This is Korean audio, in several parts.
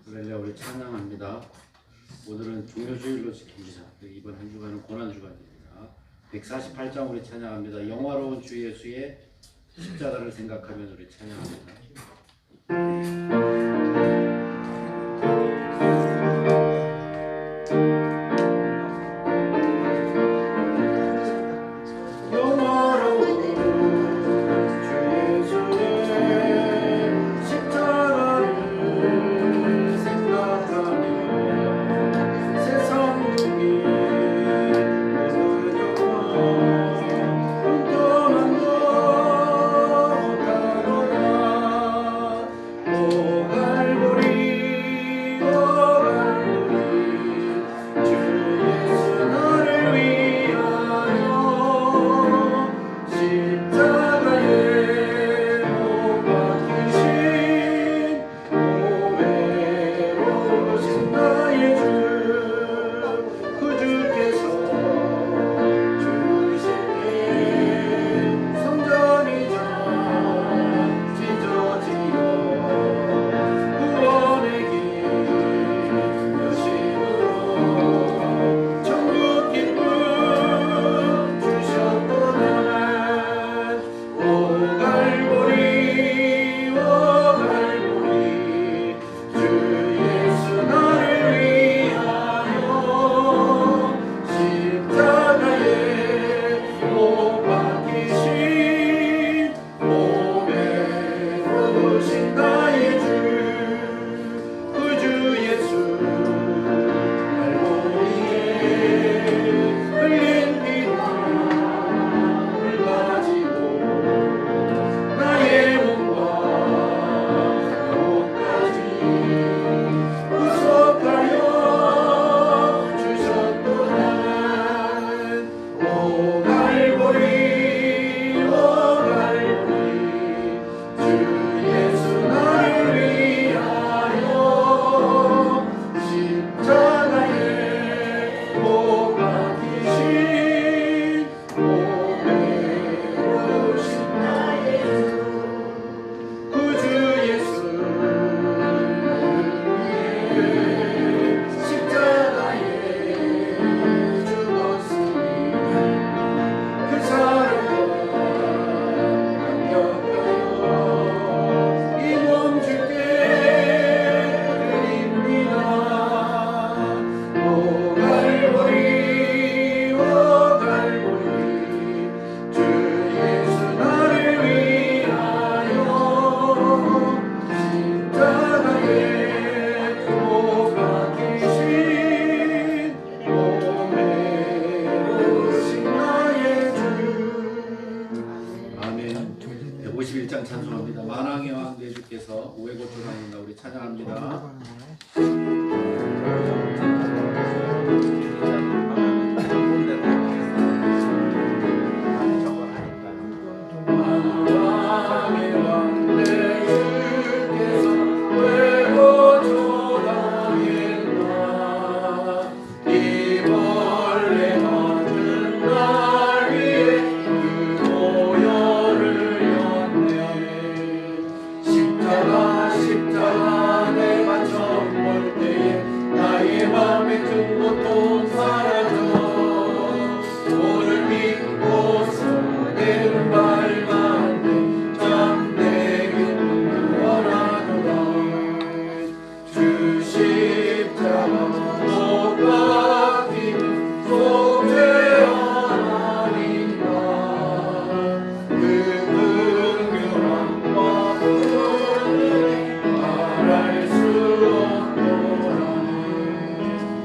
할렐루야. 우리 찬양합니다. 오늘은 종료주일로 지킵니다. 이번 한 주간은 고난주간입니다. 148장 우리 찬양합니다. 영화로운 주 예수의 십자가를 생각하면 우리 찬양합니다.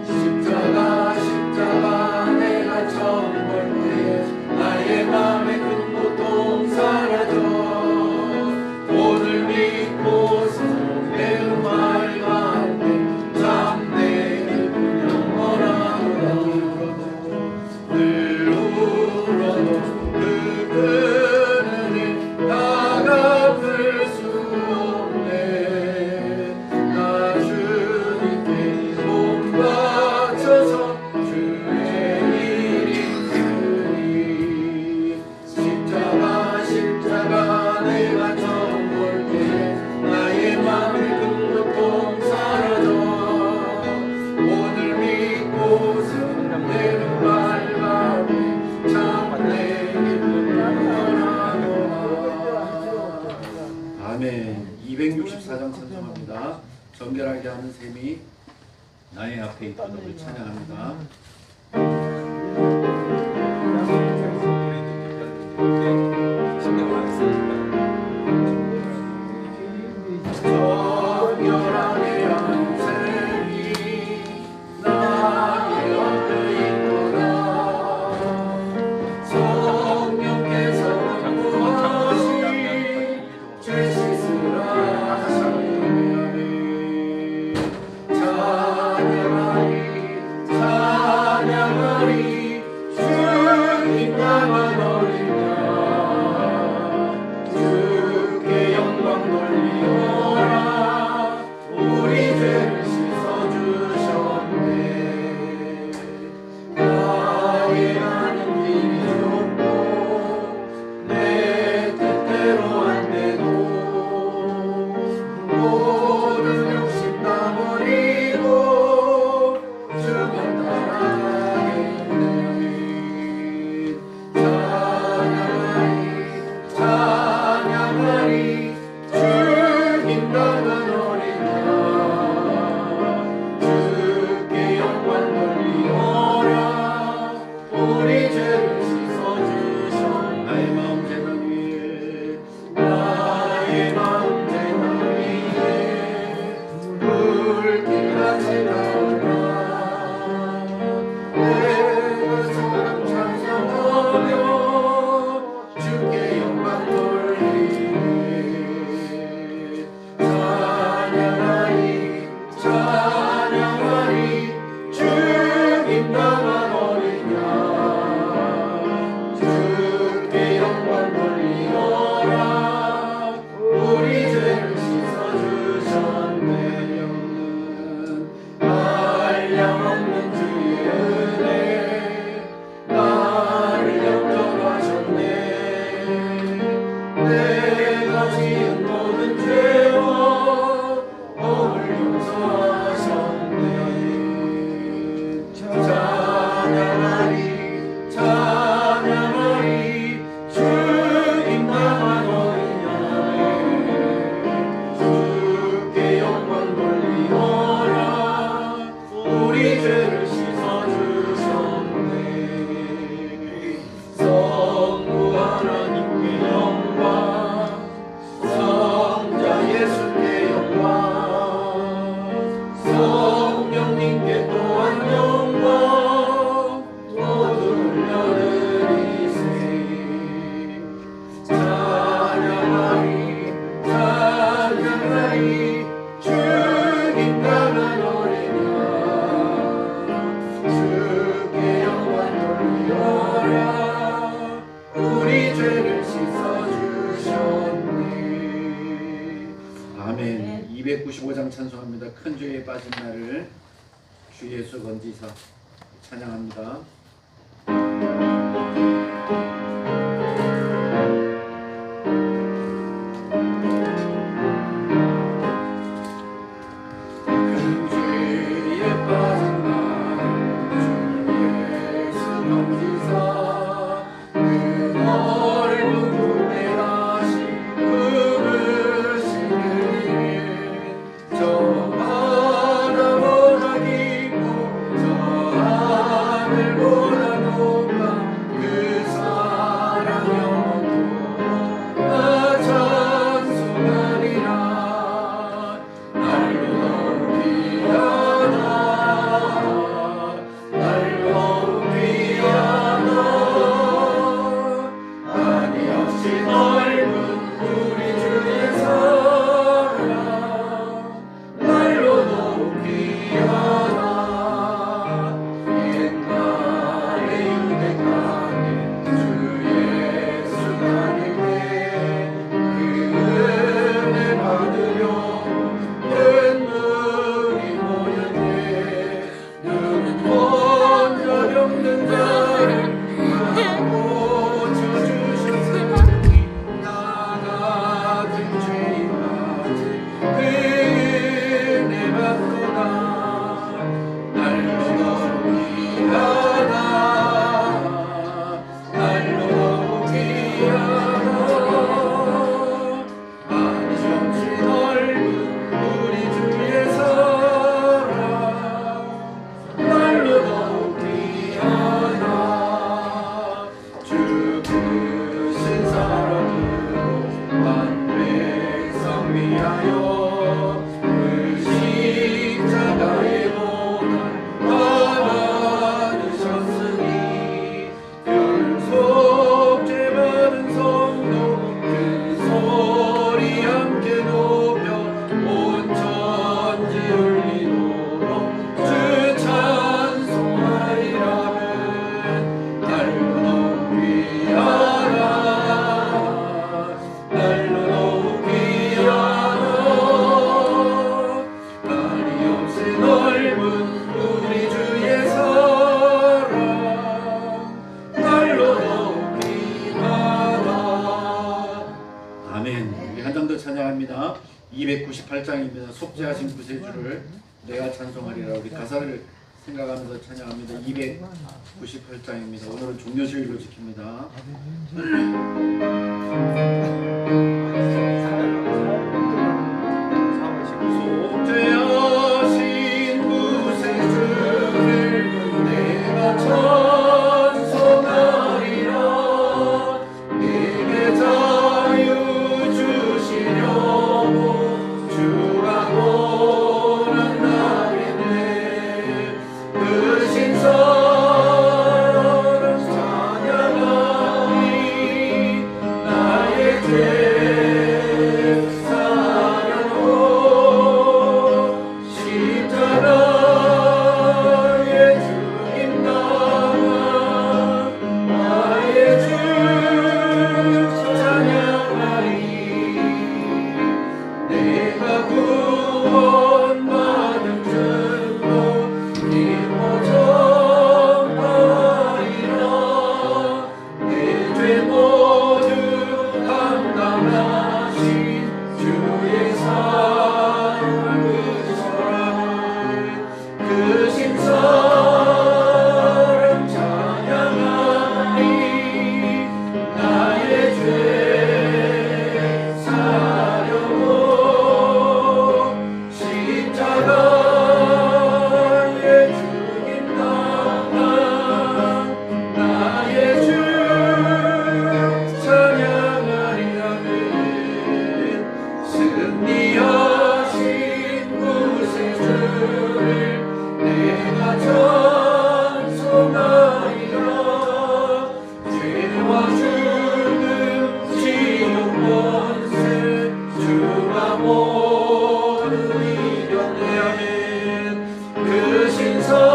십자가 특별하게 하는 셈이 나의 앞에 있도록 우리 찬양합니다. 아멘. 295장 찬송합니다. 큰 죄에 빠진 나를 주 예수 건지사 찬양합니다. 저 바라보라 기쁘 저 하늘 속죄하신 구세주를 내가 찬송하리라. 우리 가사를 생각하면서 찬양합니다. 298장입니다. 오늘은 종려주일로 지킵니다. 속죄하신 구세주를 내가 찬송하리라. 내게 자유 주시려고 주가 원한다겠네. 그 신사를 찬양하리. 나의 죄 사려고 십자가에 죽임 당한 나의 주 찬양하리. 내가 구원받은 증거 기뻐 전파하리라. 내 죄 모두 감당하신 주의 사랑을 그 신사랑 찬양하리. 나의 죄 사려고 십자가에 죽임 당한 나의 주 찬양하리. 아멘. 승리하신 구세주를 내가 찬송하리라. 죄와 죽음 지옥 권세 주가 모두 이겼네. 아멘. 그 신사랑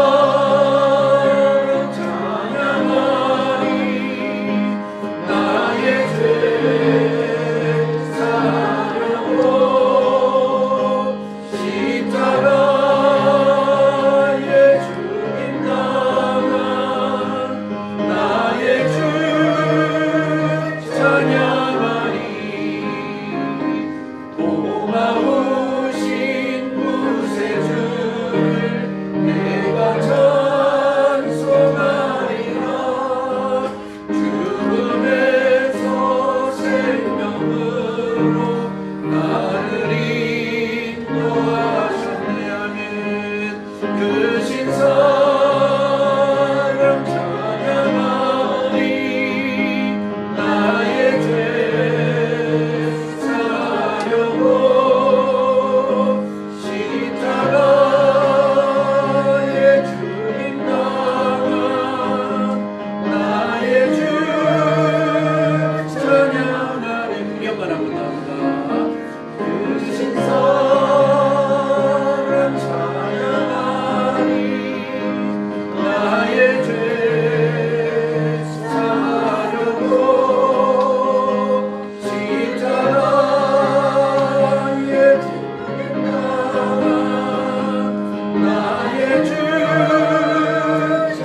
찬양하리. 나의 죄 사려고 십자가에 죽임 당한 나의 주 찬양하리. 고마우신 구세주를 내가 찬송하리라. 죽음에서 생명으로 나를 인도하셨네. 아멘. 그 신사랑 찬양하리. 나의 죄 사려고 십자가에 죽임 당한 나의 주 찬양하리. 영원합니다. 그 신사랑 찬양하리. 나의 죄 사려고 십자가에 죽임 당한 나의 주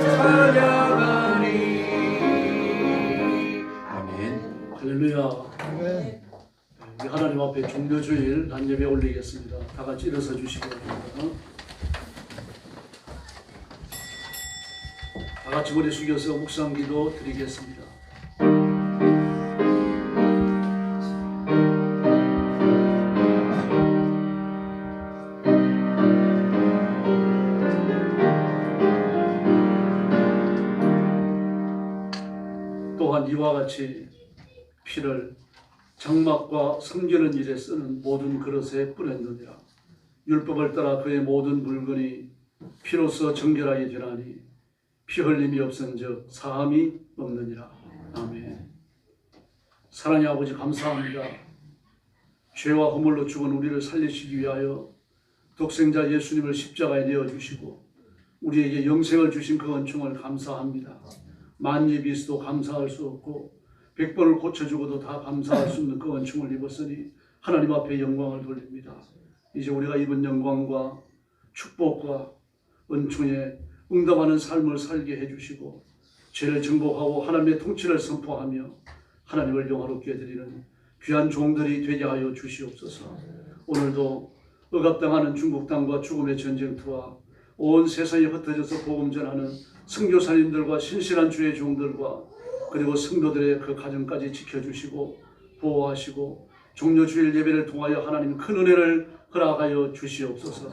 찬양하리. 아멘. 할렐루야. 우리 하나님 앞에 종료주일 난예배 올리겠습니다. 다 같이 일어서 주시기 바랍니다. 다 같이 머리 숙여서 묵상기도 드리겠습니다. 또한 이와 같이 피를 장막과 섬기는 일에 쓰는 모든 그릇에 뿌렸느니라. 율법을 따라 그의 모든 물건이 피로써 정결하게 되나니 피 흘림이 없은즉 사함이 없느니라. 아멘. 사랑의 아버지 감사합니다. 죄와 허물로 죽은 우리를 살리시기 위하여 독생자 예수님을 십자가에 내어주시고 우리에게 영생을 주신 그 은총을 감사합니다. 만예비스도 감사할 수 없고 100번을 고쳐주고도 다 감사할 수 없는 그 은총을 입었으니 하나님 앞에 영광을 돌립니다. 이제 우리가 입은 영광과 축복과 은총에 응답하는 삶을 살게 해주시고 죄를 정복하고 하나님의 통치를 선포하며 하나님을 영화롭게 드리는 귀한 종들이 되게 하여 주시옵소서. 오늘도 억압당하는 중국 땅과 죽음의 전쟁터와 온 세상에 흩어져서 복음 전하는 선교사님들과 신실한 주의 종들과 그리고 성도들의 그 가정까지 지켜주시고 보호하시고 종료주일 예배를 통하여 하나님 큰 은혜를 허락하여 주시옵소서.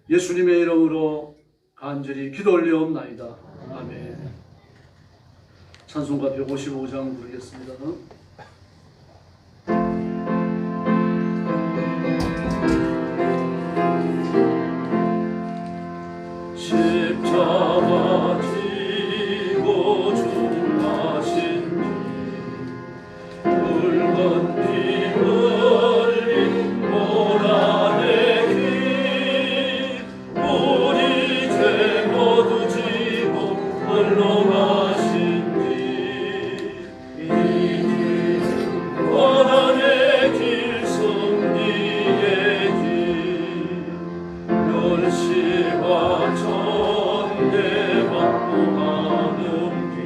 예수님의 이름으로 간절히 기도 올리옵나이다. 아멘. 찬송가 155장 부르겠습니다. 십자가 지고 죽으신 붉은 피 흘린 고난의 길 우리 죄 모두 지고 홀로 가신 길이 고난의 길 승리의 길 멸시와 천대받고 가는 길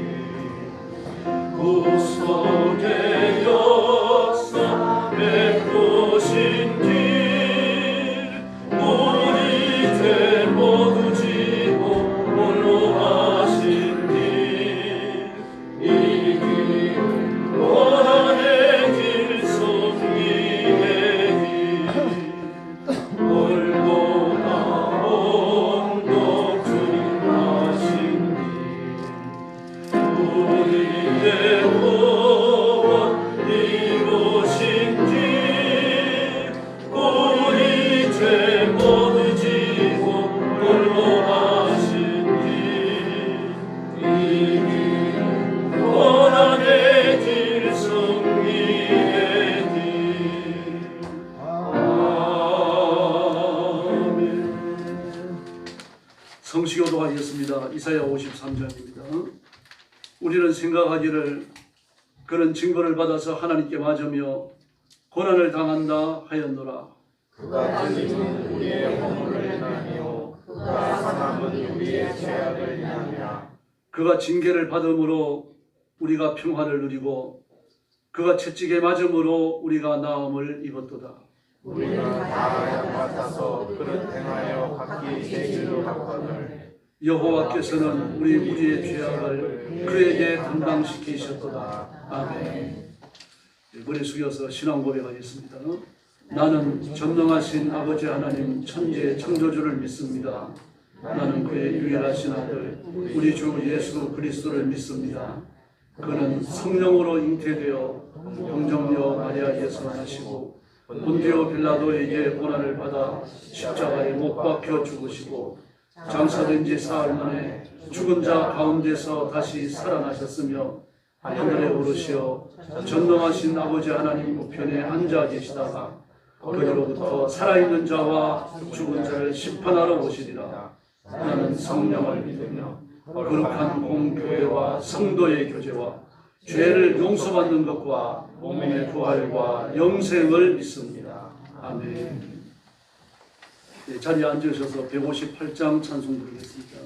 구속의 역사 베푸신 길 우리 죄 모두 지고 홀로 가신 길 이 길 고난의 길 승리의 길 골고다 온도 주님하신 길 우리의 구원 이루신 길 우리 죄 모두 지고 홀로 가신 길이길 고난의 길 승리의 길 아멘. 성시교도 하겠습니다. 이사야 53장입니다. 우리는 생각하기를 그는 징벌을 받아서 하나님께 맞으며 고난을 당한다 하였노라. 그가 찢은 우리의 허물을 인하며 그가 상함은 우리의 죄악을 인하며 그가 징계를 받음으로 우리가 평화를 누리고 그가 채찍에 맞음으로 우리가 나음을 입었도다. 우리는 다 양같아서 그릇 행하여 각기 제 길로 갔거늘 여호와께서는 우리 무리의 죄악을 그에게 담당시키셨도다. 아멘. 머리 숙여서 신앙 고백하겠습니다. 나는 전능하신 아버지 하나님 천지의 창조주를 믿습니다. 나는 그의 유일하신 아들 우리 주 예수 그리스도를 믿습니다. 그는 성령으로 잉태되어 동정녀 마리아에서 나시고 본디오 빌라도에게 고난을 받아 십자가에 못 박혀 죽으시고 장사된 지 사흘 만에 죽은 자 가운데서 다시 살아나셨으며 하늘에 오르시어 전능하신 아버지 하나님 우편에 앉아 계시다가 그리로부터 살아있는 자와 죽은 자를 심판하러 오시리라. 나는 성령을 믿으며 거룩한 공교회와 성도의 교제와 죄를 용서받는 것과 몸의 부활과 영생을 믿습니다. 아멘. 네, 자리에 앉으셔서 158장 찬송 부르겠습니다.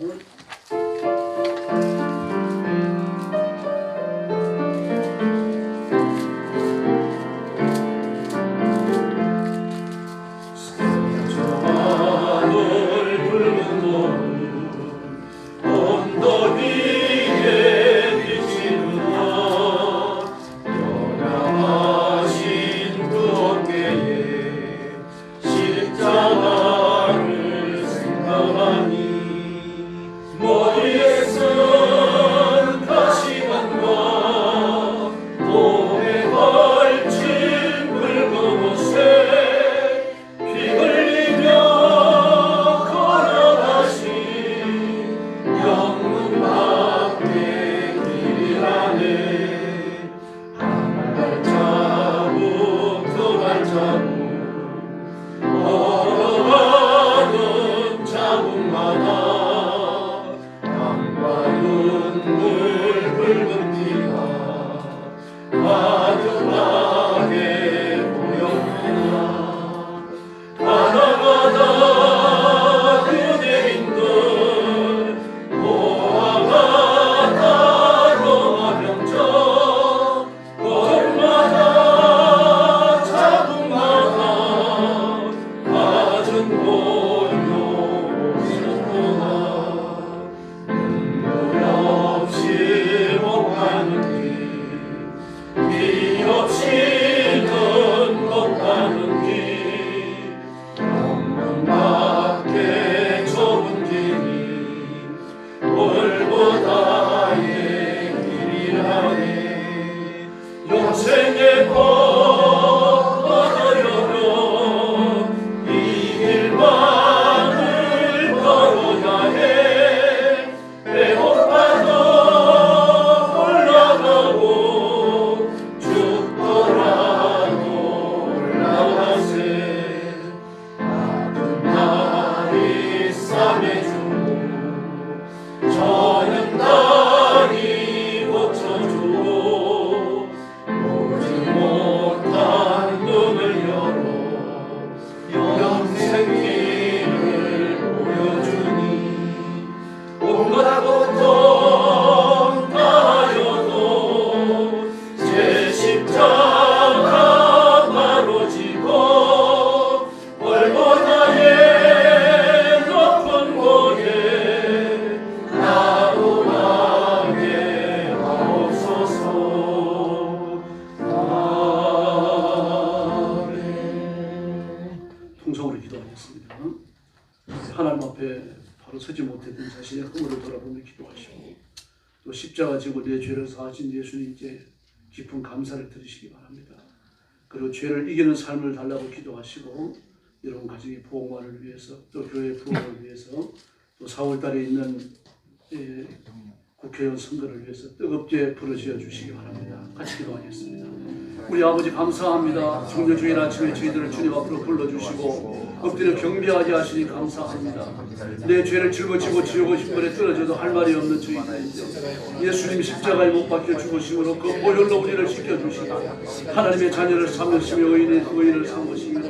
삼해주고 저는 다리 고쳐주고 보지 못한 눈을 열어 영생 길을 보여주니 온갖 고통 다하여도 제 십자가 바로 지고 골고다의 높은 곳에 나오게 하옵소서. 아멘. 통성으로 기도하겠습니다. 하나님 앞에 바로 서지 못했던 자신의 흠으로 돌아보며 기도하시고 또 십자가 지고 내 죄를 사하신 예수님께 깊은 감사를 드리시기 바랍니다. 그리고 죄를 이기는 삶을 달라고 기도하시고 여러분 가정의 부흥만을 위해서 또 교회 부흥을 위해서 또 4월달에 있는 국회의원 선거를 위해서 뜨겁게 부르짖어 주시기 바랍니다. 같이 기도하겠습니다. 우리 아버지 감사합니다. 종료주일 아침에 저희들을 주님 앞으로 불러주시고 엎드려 경배하게 하시니 감사합니다. 내 죄를 짊어지고 지옥의 신분에 떨어져도 할 말이 없는 저희들인데 예수님 십자가에 못 박혀 죽으심으로 그 보혈로 우리를 씻겨주시고 하나님의 자녀를 삼으시며 의인을 삼으시며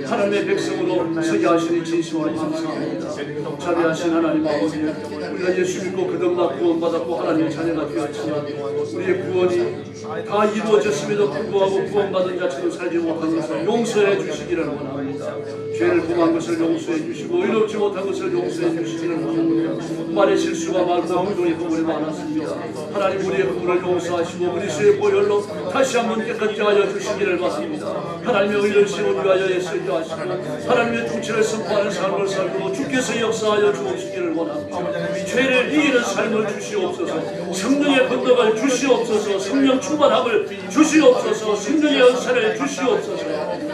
하나님의 백성으로 서게 하시니 진심으로 감사합니다. 자비하신 하나님 아버지, 우리가 예수 믿고 거듭나 구원받았고 하나님의 자녀가 되었지만 우리의 구원이 다 이루어졌음에도 불구하고 구원받은 자처럼 살지 못한 것을 용서해 주시기를 원합니다. 죄를 범한 것을 용서해 주시고 의롭지 못한 것을 용서해 주시기를 원합니다. 말의 실수가 많고 행동의 허물이 많았습니다. 하나님 우리의 허물을 용서하시고 그리스도의 보혈로 다시 한번 깨끗게 하여 주시기를 바랍니다. 하나님의 의를 세운 위하여 애쓰게 하시고 하나님의 통치를 선포하는 삶을 살고 주께서 역사하여 주옵시기를 원합니다. 죄를 이기는 삶을 주시옵소서. 성령의 건덕을 주시옵소서. 성령 충만함을 주시옵소서. 성령의 은사를 주시옵소서.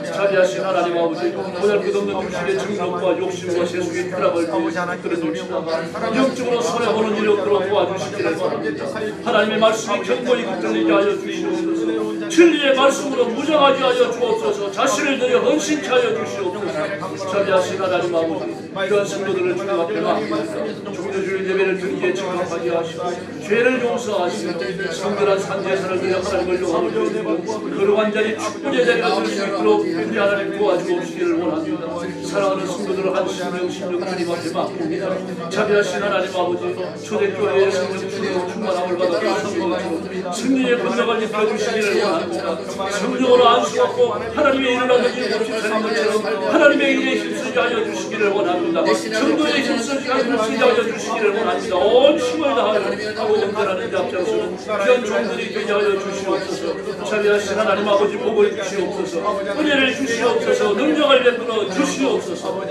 자비하신 하나님 아버지, 보잘것없는 육신의 정욕과 욕심과 세속의 쾌락을 끌어놓치다가 영적으로 손해보는 일이 없도록 도와주시기를 바랍니다. 하나님의 말씀이 견고히 붙들리게 하여 주시옵소서. 진리의 말씀으로 무장하게 하여 주옵소서. 자신을 들여 헌신케 하여 주시옵소서. 자비하신 하나님 아버지, 이러한 성도들을 주님 앞에 맡깁니다. 종료주일 예배를 드리기에 적합하게 하시고 죄를 용서하시고 성결한 산제사를 드려 하나님을 영광을 드리고 거룩한 자리 축복의 자리가 될 수 있도록 우리 하나님 도와주옵시기를 원합니다. 사랑하는 성도들을 한 심령 주님 앞에 맡깁니다. 자비하신 하나님 아버지, 초대교회의 성령 충만함을 받아 성공하시고 승리의 권력을 입혀주시기를 원합니다. 성령으로 안수하고 하나님의 일을 하는 일 없이 사는 것처럼 하나님의 일에 힘쓰게 하여 주시기를 원합니다. 성도의 힘쓰게 하여 주시기를 원합니다. 온 힘을 다하여 하고 온전하는 자 앞장서는 귀한 종들이 되게 하여 주시옵소서. 자비하신 하나님 아버지 복을 주시옵소서. 은혜를 주시옵소서. 능력을 베풀어 주시옵소서.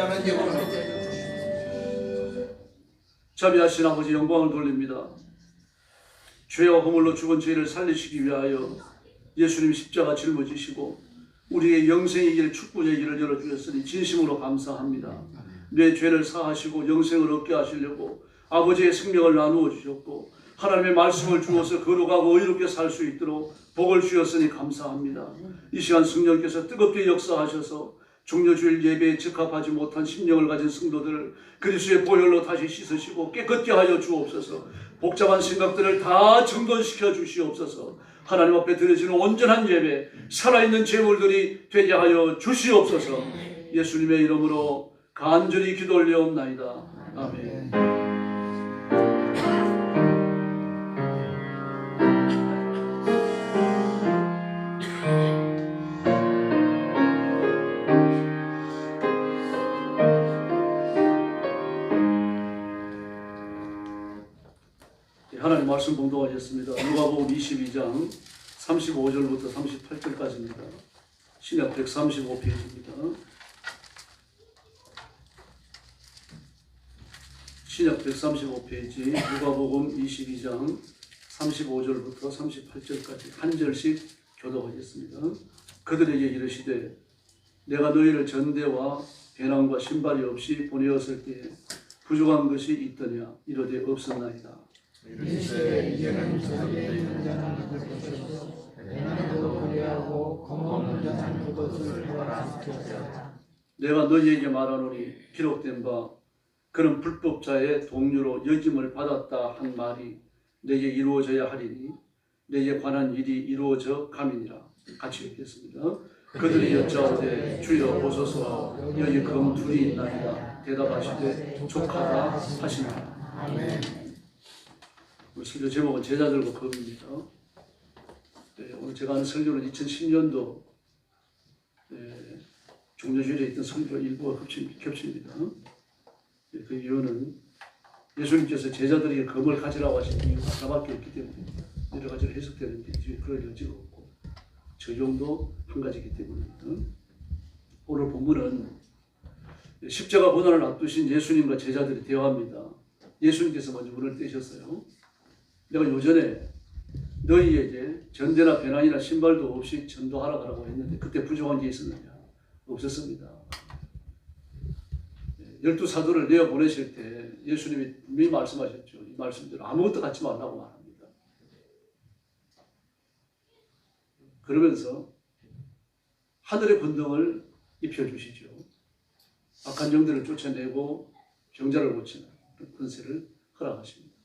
자비하신 아버지 영광을 돌립니다. 죄와 허물로 죽은 저희를 살리시기 위하여 예수님 십자가 짊어지시고 우리의 영생의 길 축복의 길을 열어주셨으니 진심으로 감사합니다. 내 죄를 사하시고 영생을 얻게 하시려고 아버지의 생명을 나누어 주셨고 하나님의 말씀을 주어서 거룩하고 의롭게 살 수 있도록 복을 주셨으니 감사합니다. 이 시간 성령께서 뜨겁게 역사하셔서 종료주일 예배에 적합하지 못한 심령을 가진 성도들을 그리스도의 보혈로 다시 씻으시고 깨끗게 하여 주옵소서. 복잡한 생각들을 다 정돈시켜 주시옵소서. 하나님 앞에 드려지는 온전한 예배, 살아있는 제물들이 되게 하여 주시옵소서. 예수님의 이름으로 간절히 기도 올려옵나이다. 아멘. 하나님 말씀 봉독하겠습니다. 누가복음 22장 35절부터 38절까지입니다. 신약 135페이지입니다. 신약 135페이지 누가복음 22장 35절부터 38절까지 한 절씩 교독하겠습니다. 그들에게 이르시되 내가 너희를 전대와 배낭과 신발이 없이 보내었을 때에 부족한 것이 있더냐 이르되 없었나이다. 이르시되 이제는 저녁에 있는 자는 그것이요 배낭도 구리하고 검없는 자는 그것을 해라. 내가 너희에게 말하노니 기록된 바 그는 불법자의 동료로 여김을 받았다 한 말이 내게 이루어져야 하리니 내게 관한 일이 이루어져 감이니라. 같이 읽겠습니다. 그들이 여짜오되 주여 보소서 여기 검 둘이 있나이다. 대답하시되 족하다 하시니라. 우리 설교 제목은 제자들과 검입니다. 네, 오늘 제가 하는 설교는 2010년도 종려주일에 있던 설교 일부가 겹칩니다. 그 이유는 예수님께서 제자들에게 검을 가지라고 하신 이유가 하나밖에 없기 때문에 여러 가지로 해석되는데 그럴 여지가 없고 적용도 한 가지이기 때문입니다. 오늘 본문은 십자가 고난을 앞두신 예수님과 제자들이 대화합니다. 예수님께서 먼저 문을 떼셨어요. 내가 요전에 너희에게 전대나 배낭이나 신발도 없이 전도하라고 했는데 그때 부족한 게 있었느냐? 없었습니다. 12사도를 내어 보내실 때 예수님이 분명히 말씀하셨죠. 이 말씀대로 아무것도 갖지 말라고 말합니다. 그러면서 하늘의 권능을 입혀주시죠. 악한 영들을 쫓아내고 병자를 고치는 권세를 허락하십니다.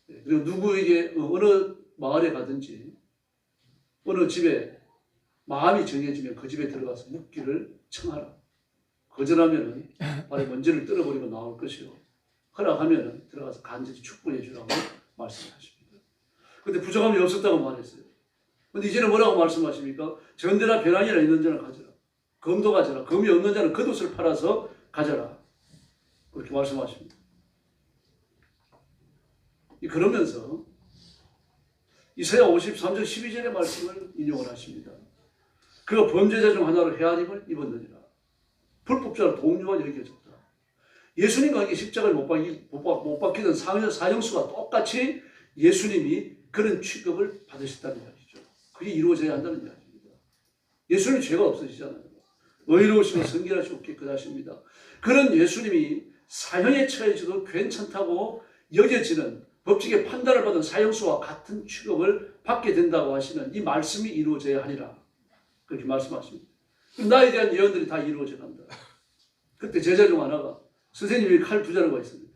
그리고 누구에게 어느 마을에 가든지 어느 집에 마음이 정해지면 그 집에 들어가서 묵기를 청하라. 거절하면 발에 먼지를 떨어버리고 나올 것이요. 허락하면 들어가서 간절히 축복해 주라고 말씀하십니다. 그런데 부족함이 없었다고 말했어요. 그런데 이제는 뭐라고 말씀하십니까? 전대나 배낭이나 있는 자는 가져라. 검도 가져라. 검이 없는 자는 겉옷을 팔아서 가져라. 그렇게 말씀하십니다. 그러면서 이사야 53장 12절의 말씀을 인용을 하십니다. 그가 범죄자 중 하나로 헤아림을 입었느니라. 불법자로 동료와 여겨졌다. 예수님과 함께 십자가를 못 박히던 사형수와 똑같이 예수님이 그런 취급을 받으셨다는 이야기죠. 그게 이루어져야 한다는 이야기입니다. 예수님 죄가 없으시잖아요. 의로우시고 성결하시고 깨끗하십니다. 그런 예수님이 사형에 처해져도 괜찮다고 여겨지는 법칙의 판단을 받은 사형수와 같은 취급을 받게 된다고 하시는 이 말씀이 이루어져야 하리라. 그렇게 말씀하십니다. 나에 대한 예언들이 다 이루어져 간다. 그때 제자 중 하나가 선생님이 칼 두 자루가 있습니다.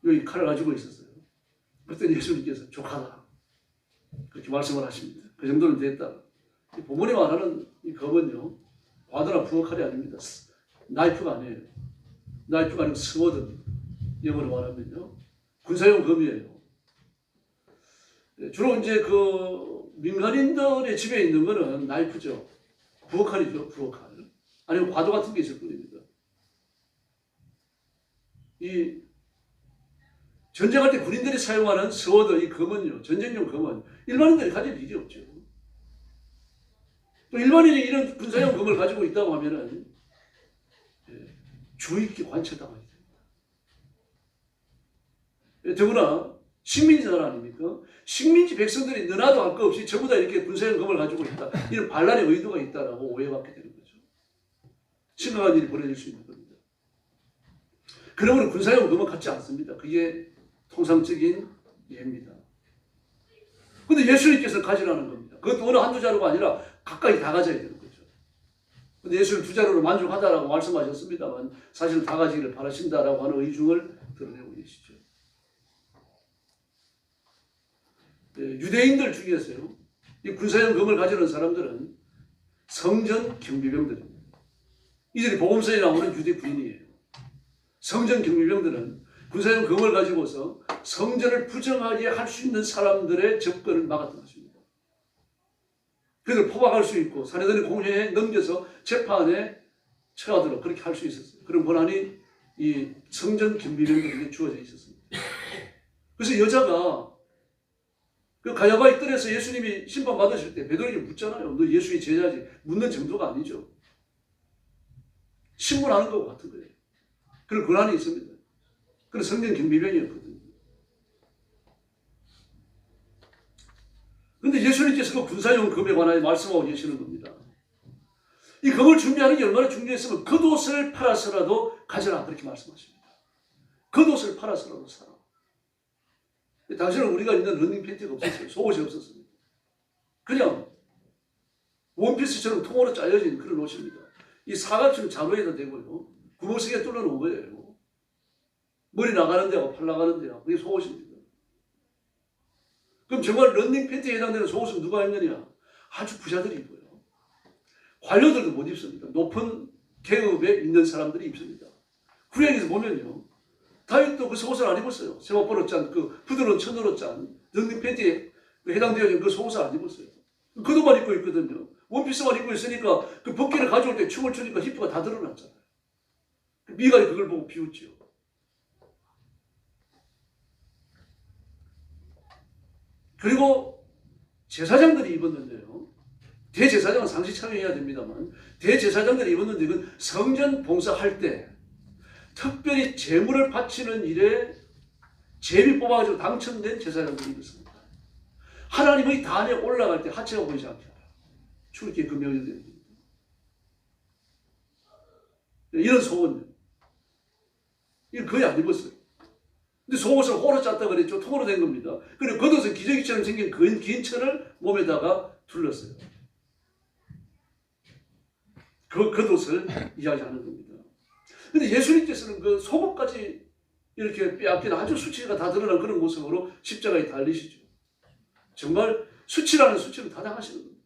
여기 칼을 가지고 있었어요. 그때 예수님께서 족하다. 그렇게 말씀을 하십니다. 그 정도는 됐다. 본문이 말하는 이 검은요, 과도나 부엌칼이 아닙니다. 나이프가 아니에요. 나이프가 아니고 스워드입니다. 영어로 말하면요. 군사용 검이에요. 주로 이제 그 민간인들의 집에 있는 거는 나이프죠. 부엌칼이죠. 부엌칼. 아니면 과도 같은 게 있을 뿐입니다. 이 전쟁할 때 군인들이 사용하는 스워드, 이 검은요, 전쟁용 검은 일반인들이 가질 일이 없죠. 또 일반인이 이런 군사용 검을 가지고 있다고 하면은 주의 깊게 관찰당하게 됩니다. 더구나 식민지들 아닙니까? 식민지 백성들이 너나도 할 거 없이 전부 다 이렇게 군사용 검을 가지고 있다. 이런 반란의 의도가 있다라고 오해받게 되는 거죠. 심각한 일이 벌어질 수 있는 겁니다. 그러므로 군사용 검은 갖지 않습니다. 그게 통상적인 예입니다. 그런데 예수님께서 가지라는 겁니다. 그것도 어느 한두 자루가 아니라 가까이 다 가져야 되는 거죠. 그런데 예수님 두 자루로 만족하다라고 말씀하셨습니다만 사실 다 가지기를 바라신다라고 하는 의중을 드러내고 계시죠. 유대인들 중에서요, 이 군사용 검을 가지는 사람들은 성전 경비병들입니다. 이들이 복음서에 나오는 유대 군인이에요. 성전 경비병들은 군사용 검을 가지고서 성전을 부정하게 할 수 있는 사람들의 접근을 막았던 것입니다. 그들을 포박할 수 있고 사내들의 공회에 넘겨서 재판에 처하도록 그렇게 할 수 있었어요. 그런 권한이 이 성전 경비병들에게 주어져 있었습니다. 그래서 여자가 그 가야바의 뜰에서 예수님이 심판 받으실 때 베드로에게 묻잖아요. 너 예수의 제자지. 묻는 정도가 아니죠. 신문하는 것과 같은 거예요. 그런 권한이 있습니다. 그런 성전 경비병이었거든요. 그런데 예수님께서 그 군사용 검에 관하여 말씀하고 계시는 겁니다. 이 검을 준비하는 게 얼마나 중요했으면 겉옷을 팔아서라도 가져라 그렇게 말씀하십니다. 겉옷을 팔아서라도 사라. 당시에는 우리가 있는 러닝 팬티가 없었어요. 속옷이 없었습니다. 그냥 원피스처럼 통으로 짜여진 그런 옷입니다. 이 사각형 자루에다 대고요. 구멍 세게 뚫어놓은 거예요. 머리 나가는 데가 팔 나가는 데가 그게 속옷입니다. 그럼 정말 런닝 팬티에 해당되는 속옷은 누가 입느냐? 아주 부자들이 입어요. 관료들도 못 입습니다. 높은 계급에 있는 사람들이 입습니다. 구약에서 보면요, 다윗도 그 속옷을 안 입었어요. 세마포로 짠 그 부드러운 천으로 짠 런닝 팬티에 해당되어진 그 속옷을 안 입었어요. 겉옷만 입고 있거든요. 원피스만 입고 있으니까 그 벗기를 가져올 때 춤을 추니까 히프가 다 드러났잖아요. 미갈이 그걸 보고 비웃지요. 그리고 제사장들이 입었는데요. 대제사장은 상시 참여해야 됩니다만 대제사장들이 입었는데 이건 성전 봉사할 때 특별히 제물을 바치는 일에 제비 뽑아가지고 당첨된 제사장들이 입었습니다. 하나님의 단에 올라갈 때 하체가 보이지 않게 하라. 출입기에 금명이 됩니다. 이런 속옷은 이건 거의 안 입었어요. 근데 속옷을 호로 짰다 그랬죠. 통으로 된 겁니다. 그리고 겉옷은 기저귀처럼 생긴 긴 천을 몸에다가 둘렀어요. 그 겉옷을 이야기하는 겁니다. 근데 예수님께서는 그 속옷까지 이렇게 빼앗긴 아주 수치가 다 드러난 그런 모습으로 십자가에 달리시죠. 정말 수치라는 수치를 다 당하시는 겁니다.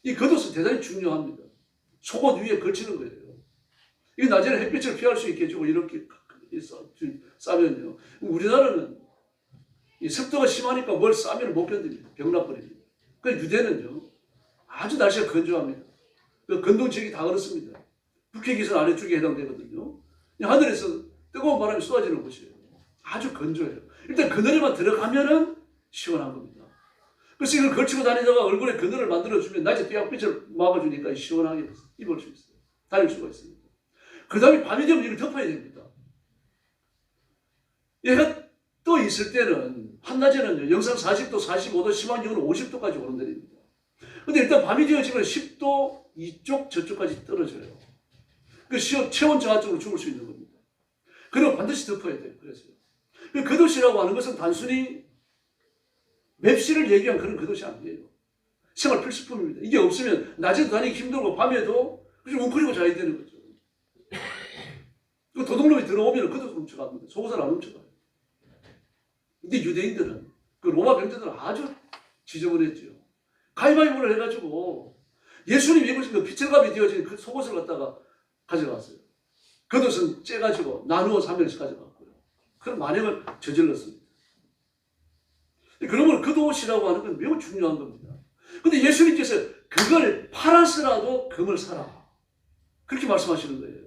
이 겉옷은 대단히 중요합니다. 속옷 위에 걸치는 거예요. 이 낮에는 햇빛을 피할 수 있게 해주고 이렇게 싸면요. 우리나라는 이 습도가 심하니까 뭘 싸면 못 견딥니다. 병나버립니다. 그러니까 유대는요 아주 날씨가 건조합니다. 그 건동지역이 다 그렇습니다. 북해기선 아래쪽에 해당되거든요. 하늘에서 뜨거운 바람이 쏟아지는 곳이에요. 아주 건조해요. 일단 그늘에만 들어가면은 시원한 겁니다. 그래서 이걸 걸치고 다니다가 얼굴에 그늘을 만들어주면 낮에 떼약빛을 막아주니까 시원하게 입을 수 있어요. 다닐 수가 있습니다. 그 다음에 밤이 되면 이걸 덮어야 됩니다. 얘가 떠 있을 때는 한낮에는 영상 40도, 45도, 심한 경우는 50도까지 오른다립니다. 근데 일단 밤이 되어지면 10도 이쪽 저쪽까지 떨어져요. 그 체온 저하적으로 죽을 수 있는 겁니다. 그럼 반드시 덮어야 돼요. 그래서요. 그 겉옷이라고 하는 것은 단순히 맵시를 얘기한 그런 겉옷이 아니에요. 생활 필수품입니다. 이게 없으면 낮에도 다니기 힘들고 밤에도 웅크리고 자야 되는 거죠. 그 도둑놈이 들어오면 겉옷 훔쳐갑니다. 속옷을 안 훔쳐가요. 근데 유대인들은 그 로마 병제들은 아주 지저분했죠. 가위바위보를 해가지고 예수님 입으신 그 피철감이 되어진 그 속옷을 갖다가 가져갔어요. 겉옷은 째가지고 나누어서 한 명씩 가져갔고요. 그런 만행을 저질렀습니다. 그러면 겉옷이라고 하는 건 매우 중요한 겁니다. 근데 예수님께서 그걸 팔아서라도 금을 사라. 그렇게 말씀하시는 거예요.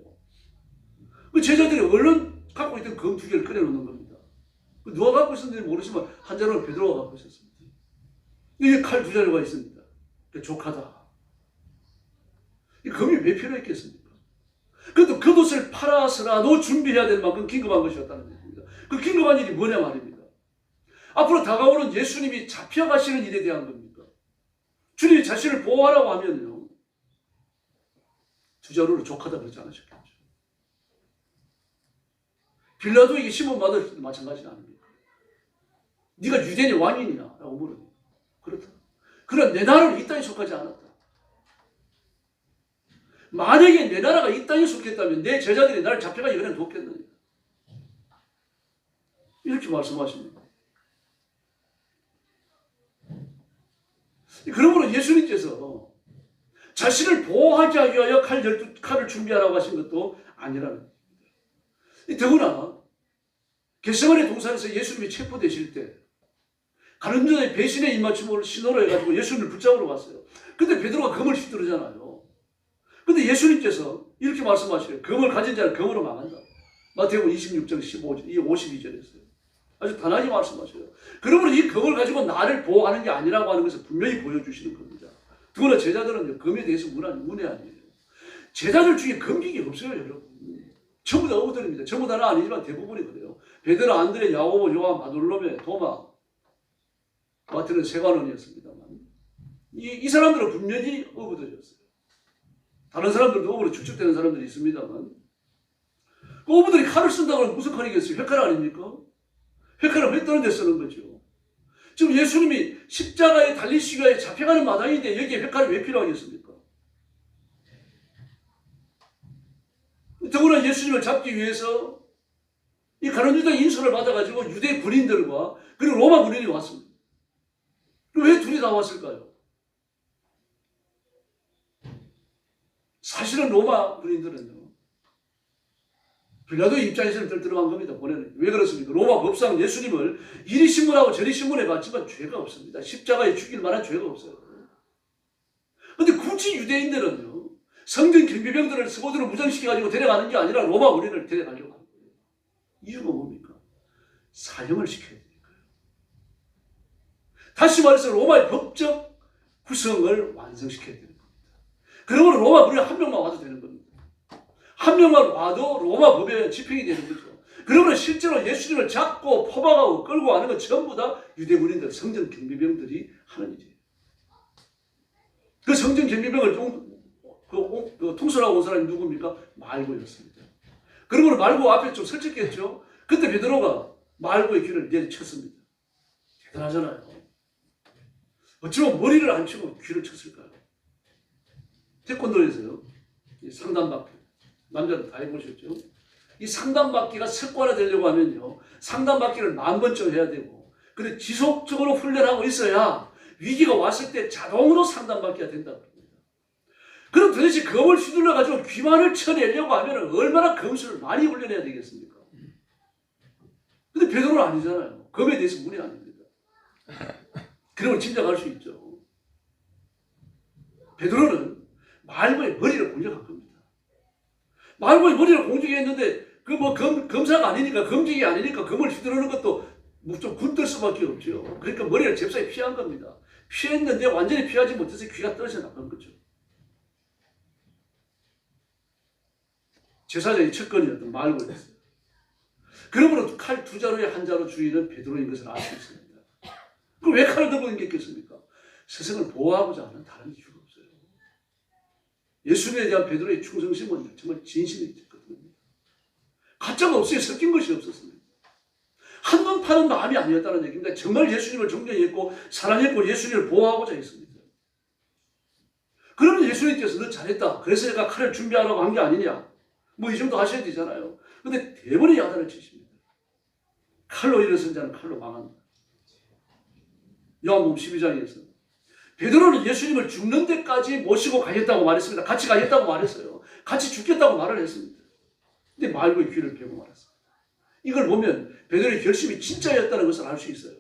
그 제자들이 얼른 갖고 있던 금 2개를 꺼내놓는 겁니다. 누가 갖고 있었는지 모르지만 한 자루는 베드로가 갖고 있었습니다. 여기 칼 2자루가 있습니다. 족하다. 이 금이 왜 필요했겠습니까? 그래도 겉옷을 팔아서라도 준비해야 될 만큼 긴급한 것이었다는 얘기입니다. 그 긴급한 일이 뭐냐 말입니다. 앞으로 다가오는 예수님이 잡혀가시는 일에 대한 겁니다. 주님이 자신을 보호하라고 하면요 2자루를 족하다 그러지 않으셨겠죠. 빌라도에게 시몬 마더도 마찬가지는 아닙니까? 네가 유대인의 왕이냐? 라고 물으니 그렇다. 그러나 내 나라는 이 땅에 속하지 않았다. 만약에 내 나라가 이 땅에 속했다면 내 제자들이 나를 잡혀가지 그냥 돕겠느냐. 이렇게 말씀하십니다. 그러므로 예수님께서 자신을 보호하기 위하여 칼을 준비하라고 하신 것도 아니라는 겁니다. 더구나 겟세마네 동산에서 예수님이 체포되실 때 가는 자의 배신의 입맞춤을 신호로 해가지고 예수님을 붙잡으러 갔어요. 근데 베드로가 금을 휘두르잖아요. 근데 예수님께서 이렇게 말씀하셔요. 금을 가진 자는 금으로 망한다. 마태복음 26장 15절, 이 52절에서요. 아주 단호하게 말씀하셔요. 그러므로 이 금을 가지고 나를 보호하는 게 아니라고 하는 것을 분명히 보여주시는 겁니다. 더구나 제자들은 금에 대해서 문외 아니에요. 제자들 중에 금기가 없어요, 여러분. 전부 다 어부들입니다. 전부 다는 아니지만 대부분이 그래요. 베드로, 안드레, 야고보, 요한, 바돌로메, 도마, 마태는 세관원이었습니다만 이 사람들은 분명히 어부들이었어요. 다른 사람들도 어부로 축적되는 사람들이 있습니다만 그 어부들이 칼을 쓴다고 하면 무슨 칼이겠어요? 회칼 아닙니까? 회칼을 왜 다른 데 쓰는 거죠? 지금 예수님이 십자가에 달리시기 위해 잡혀가는 마당인데 여기에 회칼이 왜 필요하겠습니까? 더구나 예수님을 잡기 위해서 이 가룟 유다 인수를 받아가지고 유대 군인들과 그리고 로마 군인이 왔습니다. 왜 둘이 다 왔을까요? 사실은 로마 군인들은요, 빌라도의 입장에서는 들어간 겁니다. 보내는. 왜 그렇습니까? 로마 법상 예수님을 이리 신문하고 저리 신문해 봤지만 죄가 없습니다. 십자가에 죽일 만한 죄가 없어요. 그런데 굳이 유대인들은요, 성전 경비병들을 스고드로 무장시켜가지고 데려가는 게 아니라 로마 군인을 데려가려고 하는 거예요. 이유가 뭡니까? 사형을 시켜야 되니까요. 다시 말해서 로마의 법적 구성을 완성시켜야 되는 겁니다. 그러므로 로마 군인 한 명만 와도 되는 겁니다. 한 명만 와도 로마 법에 집행이 되는 거죠. 그러므로 실제로 예수님을 잡고 포박하고 끌고 가는 건 전부 다 유대 군인들, 성전 경비병들이 하는 일이에요. 그 성전 경비병을 통솔하고 온 사람이 누굽니까? 말고였습니다. 그러므로 말고 앞에 좀 설득했죠. 그때 베드로가 말고의 귀를 내리쳤습니다. 대단하잖아요. 어쩌면 머리를 안 치고 귀를 쳤을까요? 태권도에서요, 상단받기, 남자들 다 해보셨죠? 이 상단받기가 습관화되려고 하면요, 상단받기를 10,000번쯤 해야 되고, 그리고 지속적으로 훈련하고 있어야 위기가 왔을 때 자동으로 상단받기가 된다고 합니다. 그럼 도대체 검을 휘둘러가지고 귀만을 쳐내려고 하면 얼마나 검술을 많이 훈련해야 되겠습니까? 근데 베드로는 아니잖아요. 검에 대해서 문의 아닙니다. 그러면 짐작할 수 있죠. 베드로는 말고의 머리를 공격한 겁니다. 말고의 머리를 공격했는데 그 뭐 검사가 아니니까, 검직이 아니니까 검을 휘두르는 것도 뭐 좀 굴들 수밖에 없죠. 그러니까 머리를 잽싸게 피한 겁니다. 피했는데 완전히 피하지 못해서 귀가 떨어져 나간 거죠. 제사장의 첫건이었던 말고였어요. 그러므로 칼 2자루에 1자루 주인은 베드로인 것을 알 수 있습니다. 그럼 왜 칼을 들고 있겠습니까? 스승을 보호하고자 하는 다른 이유가 없어요. 예수님에 대한 베드로의 충성심은 정말 진심이 있거든요. 가짜가 없어요. 섞인 것이 없었습니다. 한눈 파는 마음이 아니었다는 얘기입니다. 정말 예수님을 존경했고 사랑했고 예수님을 보호하고자 했습니다. 그러면 예수님께서 너 잘했다, 그래서 내가 칼을 준비하라고 한 게 아니냐, 뭐 이 정도 하셔야 되잖아요. 근데 대번에 야단을 치십니다. 칼로 일어선 자는 칼로 망한다. 요한복음 12장에서 베드로는 예수님을 죽는 데까지 모시고 가겠다고 말했습니다. 같이 가겠다고 말했어요. 같이 죽겠다고 말을 했습니다. 근데 말고의 귀를 베고 말았습니다. 이걸 보면 베드로의 결심이 진짜였다는 것을 알 수 있어요.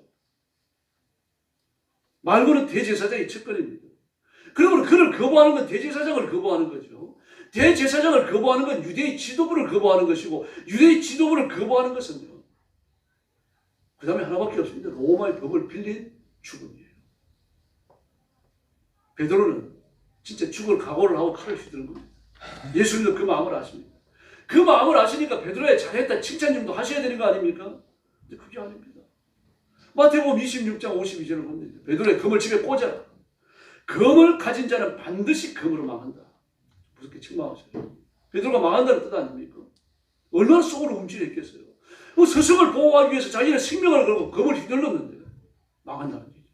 말고는 대제사장의 첫건입니다. 그러므로 그를 거부하는 건 대제사장을 거부하는 거죠. 대제사장을 거부하는 건 유대의 지도부를 거부하는 것이고, 유대의 지도부를 거부하는 것은요, 그 다음에 하나밖에 없습니다. 로마의 법을 빌린 죽음이에요. 베드로는 진짜 죽을 각오를 하고 칼을 휘두른 겁니다. 예수님도 그 마음을 아십니다. 그 마음을 아시니까 베드로의 잘했다 칭찬 정도 하셔야 되는 거 아닙니까? 근데 그게 아닙니다. 마태복음 26장 52절을 봅니다. 베드로의 검을 집에 꽂아라. 검을 가진 자는 반드시 검으로 망한다. 무섭게 책망하셔요. 베드로가 망한다는 뜻 아닙니까? 얼마나 속으로 움찔했겠어요. 스승을 보호하기 위해서 자기는 생명을 걸고 검을 휘둘렀는데 망한다는 얘기입니다.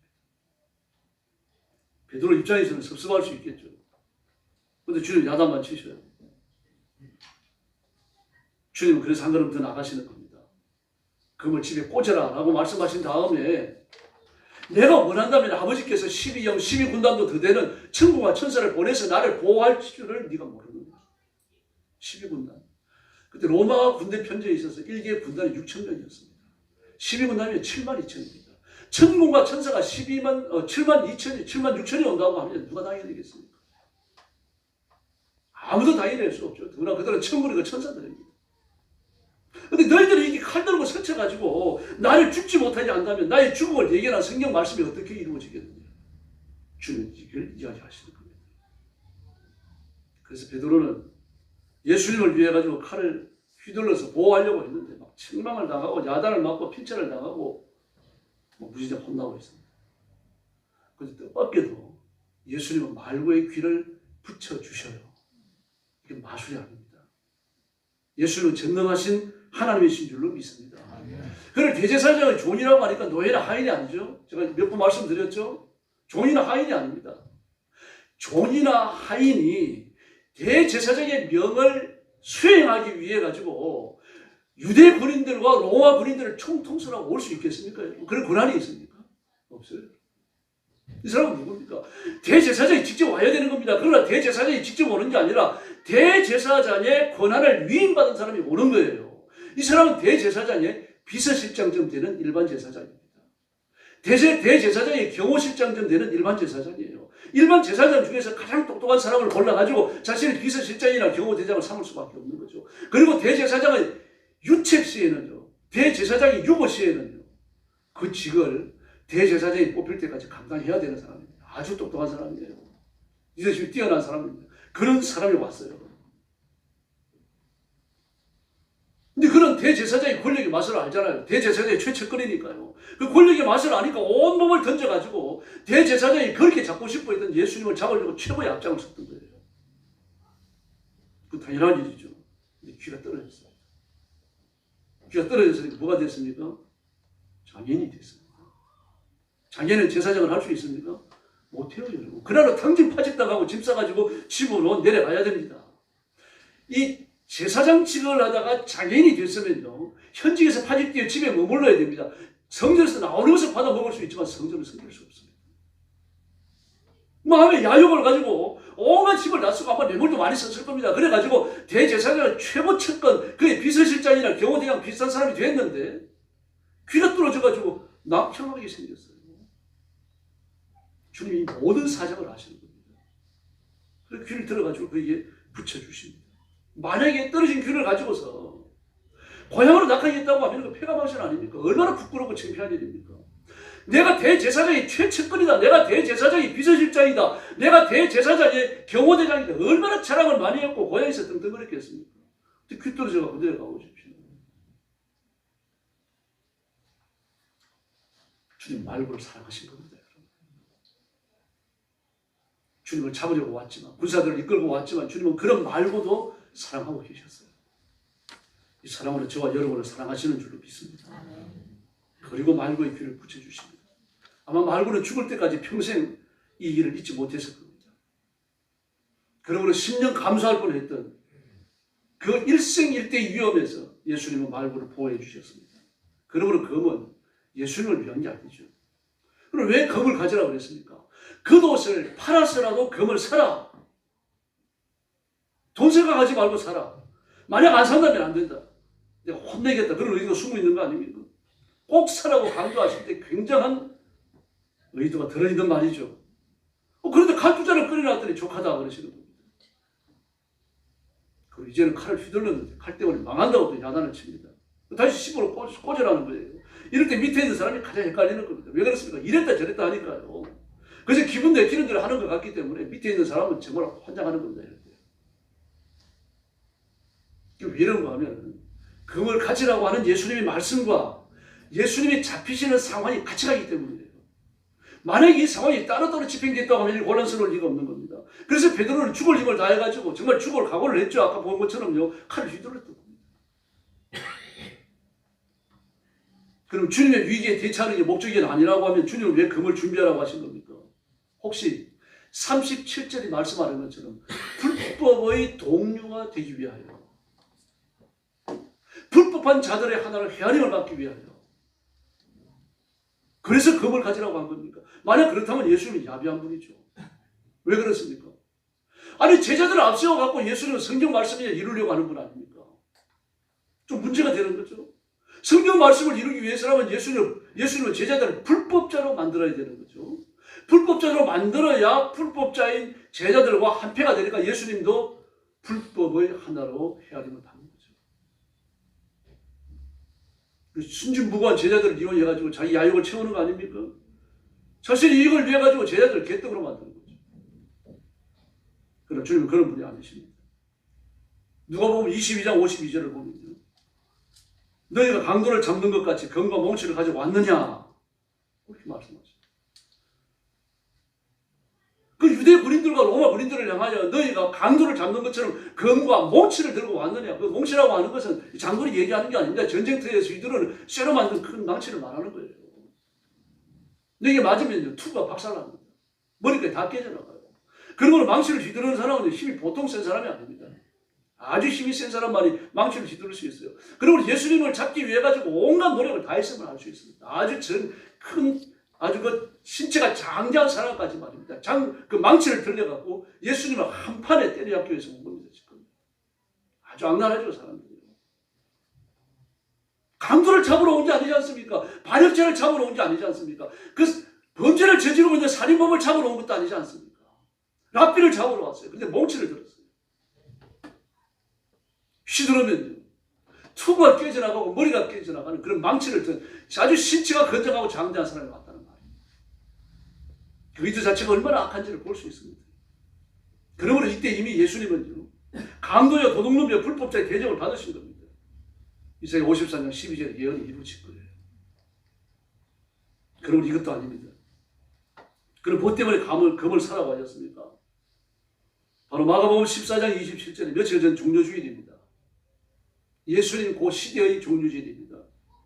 베드로 입장에서는 섭섭할 수 있겠죠. 그런데 주님 야단만 치셔요. 주님은 그래서 한 걸음 더 나가시는 겁니다. 검을 집에 꽂아라 라고 말씀하신 다음에 내가 원한다면 아버지께서 12형 12군단도 더 되는 천국과 천사를 보내서 나를 보호할 줄을 네가 모르는 거야. 12군단. 그때 로마 군대 편제에 있어서 1개 군단이 6,000명이었습니다. 12군단이면 72,000입니다. 천국과 천사가 7만 6천이 온다고 하면 누가 당해내겠습니까? 아무도 당해낼 수 없죠. 그러나 그들은 천군이고 천사들입니다. 근데 너희들이 이게 칼 들고 서쳐가지고 나를 죽지 못하게 한다면 나의 죽음을 예견한 성경 말씀이 어떻게 이루어지겠느냐. 주는 이걸 이야기하시는 겁니다. 그래서 베드로는 예수님을 위해 가지고 칼을 휘둘러서 보호하려고 했는데 막 책망을 당하고 야단을 맞고 핀체를 당하고 무지장 혼나고 있습니다. 그런데 뜻밖에도 예수님은 말고의 귀를 붙여주셔요. 이게 마술이 아닙니다. 예수님은 전능하신 하나님이신 줄로 믿습니다. 그걸 대제사장의 종이라고 하니까 노예나 하인이 아니죠. 제가 몇 번 말씀드렸죠. 종이나 하인이 아닙니다. 종이나 하인이 대제사장의 명을 수행하기 위해 가지고 유대 군인들과 로마 군인들을 총통솔하고 올 수 있겠습니까? 그런 권한이 있습니까? 없어요. 이 사람은 누굽니까? 대제사장이 직접 와야 되는 겁니다. 그러나 대제사장이 직접 오는 게 아니라 대제사장의 권한을 위임받은 사람이 오는 거예요. 이 사람은 대제사장의 비서실장쯤 되는 일반 제사장입니다. 대제사장의 경호실장쯤 되는 일반 제사장이에요. 일반 제사장 중에서 가장 똑똑한 사람을 골라가지고 자신의 비서실장이나 경호대장을 삼을 수밖에 없는 거죠. 그리고 대제사장의 유책시에는요, 대제사장이 유보시에는요, 그 직을 대제사장이 뽑힐 때까지 감당해야 되는 사람입니다. 아주 똑똑한 사람이에요. 리더십이 뛰어난 사람입니다. 그런 사람이 왔어요. 근데 그런 대제사장의 권력의 맛을 알잖아요. 대제사장의 최측근이니까요. 그 권력의 맛을 아니까 온몸을 던져가지고 대제사장이 그렇게 잡고 싶어 했던 예수님을 잡으려고 최고의 앞장을 섰던 거예요. 그 당연한 일이죠. 근데 귀가 떨어졌어요. 귀가 떨어졌으니까 뭐가 됐습니까? 장애인이 됐어요. 장애인은 제사장을 할 수 있습니까? 못해요, 여러분. 그날로 당진 파직당하고 짐 싸가지고 집으로 내려가야 됩니다. 이 제사장직을 하다가 장애인이 됐으면요, 현직에서 파직되어 집에 머물러야 됩니다. 성전에서 나오는 것을 받아 먹을 수 있지만 성전을 섬길 수 없습니다. 마음의 야욕을 가지고 온갖 집을 낯쓰고 아마 뇌물도 많이 썼을 겁니다. 그래가지고 대제사장은 최고 측근, 그의 비서실장이나 경호대장 비슷한 사람이 됐는데 귀가 뚫어져가지고 낙향하게 생겼어요. 주님이 모든 사정을 아시는 겁니다. 그래서 귀를 들어가지고 그에게 붙여주십니다. 만약에 떨어진 귀를 가지고서 고향으로 낙하겠다고 하면 그 폐가망신 아닙니까? 얼마나 부끄럽고 창피한 일입니까? 내가 대제사장의 최측근이다. 내가 대제사장의 비서실장이다. 내가 대제사장의 경호대장이다. 얼마나 자랑을 많이 했고 고향에서 등등거렸겠습니까? 귀 떨어져가지고 내려가고 싶죠. 주님 말고를 사랑하신 겁니다. 주님을 잡으려고 왔지만, 군사들을 이끌고 왔지만 주님은 그런 말고도 사랑하고 계셨어요. 이 사랑으로 저와 여러분을 사랑하시는 줄로 믿습니다. 그리고 말고의 귀를 붙여주십니다. 아마 말고는 죽을 때까지 평생 이 일을 잊지 못했을 겁니다. 그러므로 10년 감수할 뻔했던 그 일생일대의 위험에서 예수님은 말고를 보호해 주셨습니다. 그러므로 검은 예수님을 위한 게 아니죠. 그럼 왜 검을 가지라고 그랬습니까? 겉옷을 팔아서라도 검을 사라. 돈 생각하지 말고 사라. 만약 안 산다면 안 된다. 내가 혼내겠다. 그런 의도가 숨어 있는 거 아닙니까? 꼭 사라고 강조하실 때 굉장한 의도가 들어있는 말이죠. 그런데 칼두자를 끓여놨더니 족하다 그러시는 겁니다. 그리고 이제는 칼을 휘둘렀는데 칼 때문에 망한다고 또 야단을 칩니다. 다시 씹으러 꽂으라는 거예요. 이럴 때 밑에 있는 사람이 가장 헷갈리는 겁니다. 왜 그렇습니까? 이랬다 저랬다 하니까요. 그래서 기분 내키는 대로 하는 것 같기 때문에 밑에 있는 사람은 정말 환장하는 겁니다. 이럴 때. 왜 이런가 하면 금을 가지라고 하는 예수님의 말씀과 예수님이 잡히시는 상황이 같이 가기 때문이에요. 만약에 이 상황이 따로따로 집행됐다고 하면 혼란스러울 리가 없는 겁니다. 그래서 베드로는 죽을 힘을 다해가지고 정말 죽을 각오를 했죠. 아까 본 것처럼요. 칼을 휘둘렀던 겁니다. 그럼 주님의 위기에 대처하는 게 목적이 아니라고 하면 주님은 왜 금을 준비하라고 하신 겁니까? 혹시 37절이 말씀하는 것처럼 불법의 동료가 되기 위하여, 불법한 자들의 하나를 헤아림을 받기 위하여, 그래서 금을 가지라고 한 겁니까? 만약 그렇다면 예수님은 야비한 분이죠. 왜 그렇습니까? 아니 제자들을 앞세워갖고 예수님은 성경 말씀에 이루려고 하는 분 아닙니까? 좀 문제가 되는 거죠. 성경 말씀을 이루기 위해서라면 예수님은 제자들을 불법자로 만들어야 되는 거죠. 불법자로 만들어야 불법자인 제자들과 한패가 되니까 예수님도 불법의 하나로 헤아림을 받는 거죠. 순진무구한 제자들을 이용해가지고 자기 야욕을 채우는 거 아닙니까? 자신의 이익을 위해가지고 제자들을 개떡으로 만드는 거죠. 그러나 주님은 그런 분이 아니십니다. 누가 보면 22장 52절을 보면요. 너희가 강도를 잡는 것 같이 검과 몽치를 가지고 왔느냐? 그렇게 말씀하십니다. 그 유대 군인들과 로마 군인들을 향하여 너희가 강도를 잡는 것처럼 검과 몽치를 들고 왔느냐? 그 몽치라고 하는 것은 장군이 얘기하는 게 아닙니다. 전쟁터에서 이들은 쇠로 만든 큰 망치를 말하는 거예요. 근데 이게 맞으면요, 투가 박살납니다. 머리까지 다 깨져나가요. 그런 걸 망치를 휘두르는 사람은 힘이 보통 센 사람이 아닙니다. 아주 힘이 센 사람만이 망치를 휘두를 수 있어요. 그리고 예수님을 잡기 위해 가지고 온갖 노력을 다 했음을 알 수 있습니다. 아주 그 신체가 장대한 사람까지 말입니다. 그 망치를 들려갖고 예수님을 한 판에 때려잡기 위해서 온 겁니다. 지금. 아주 악랄하죠, 사람들이. 강도를 잡으러 온 게 아니지 않습니까? 반역죄를 잡으러 온 게 아니지 않습니까? 그 범죄를 저지르고 있는 살인범을 잡으러 온 것도 아니지 않습니까? 랍비를 잡으러 왔어요. 근데 몽치를 들었어요. 휘두르면요, 투구가 깨져나가고 머리가 깨져나가는 그런 망치를 든 아주 신체가 건장하고 장대한 사람이 왔다는 말이에요. 그 의도 자체가 얼마나 악한지를 볼 수 있습니다. 그러므로 이때 이미 예수님은요, 강도여 도둑놈여 불법자의 대접을 받으신 겁니다. 이사야 54장 12절에 예언이 이루어진 거예요. 그러면 이것도 아닙니다. 그럼 뭐 때문에 검을 사라고 하셨습니까? 바로 마가복음 14장 27절에 며칠 전 종려주일입니다. 예수님 그 시대의 종려주일입니다.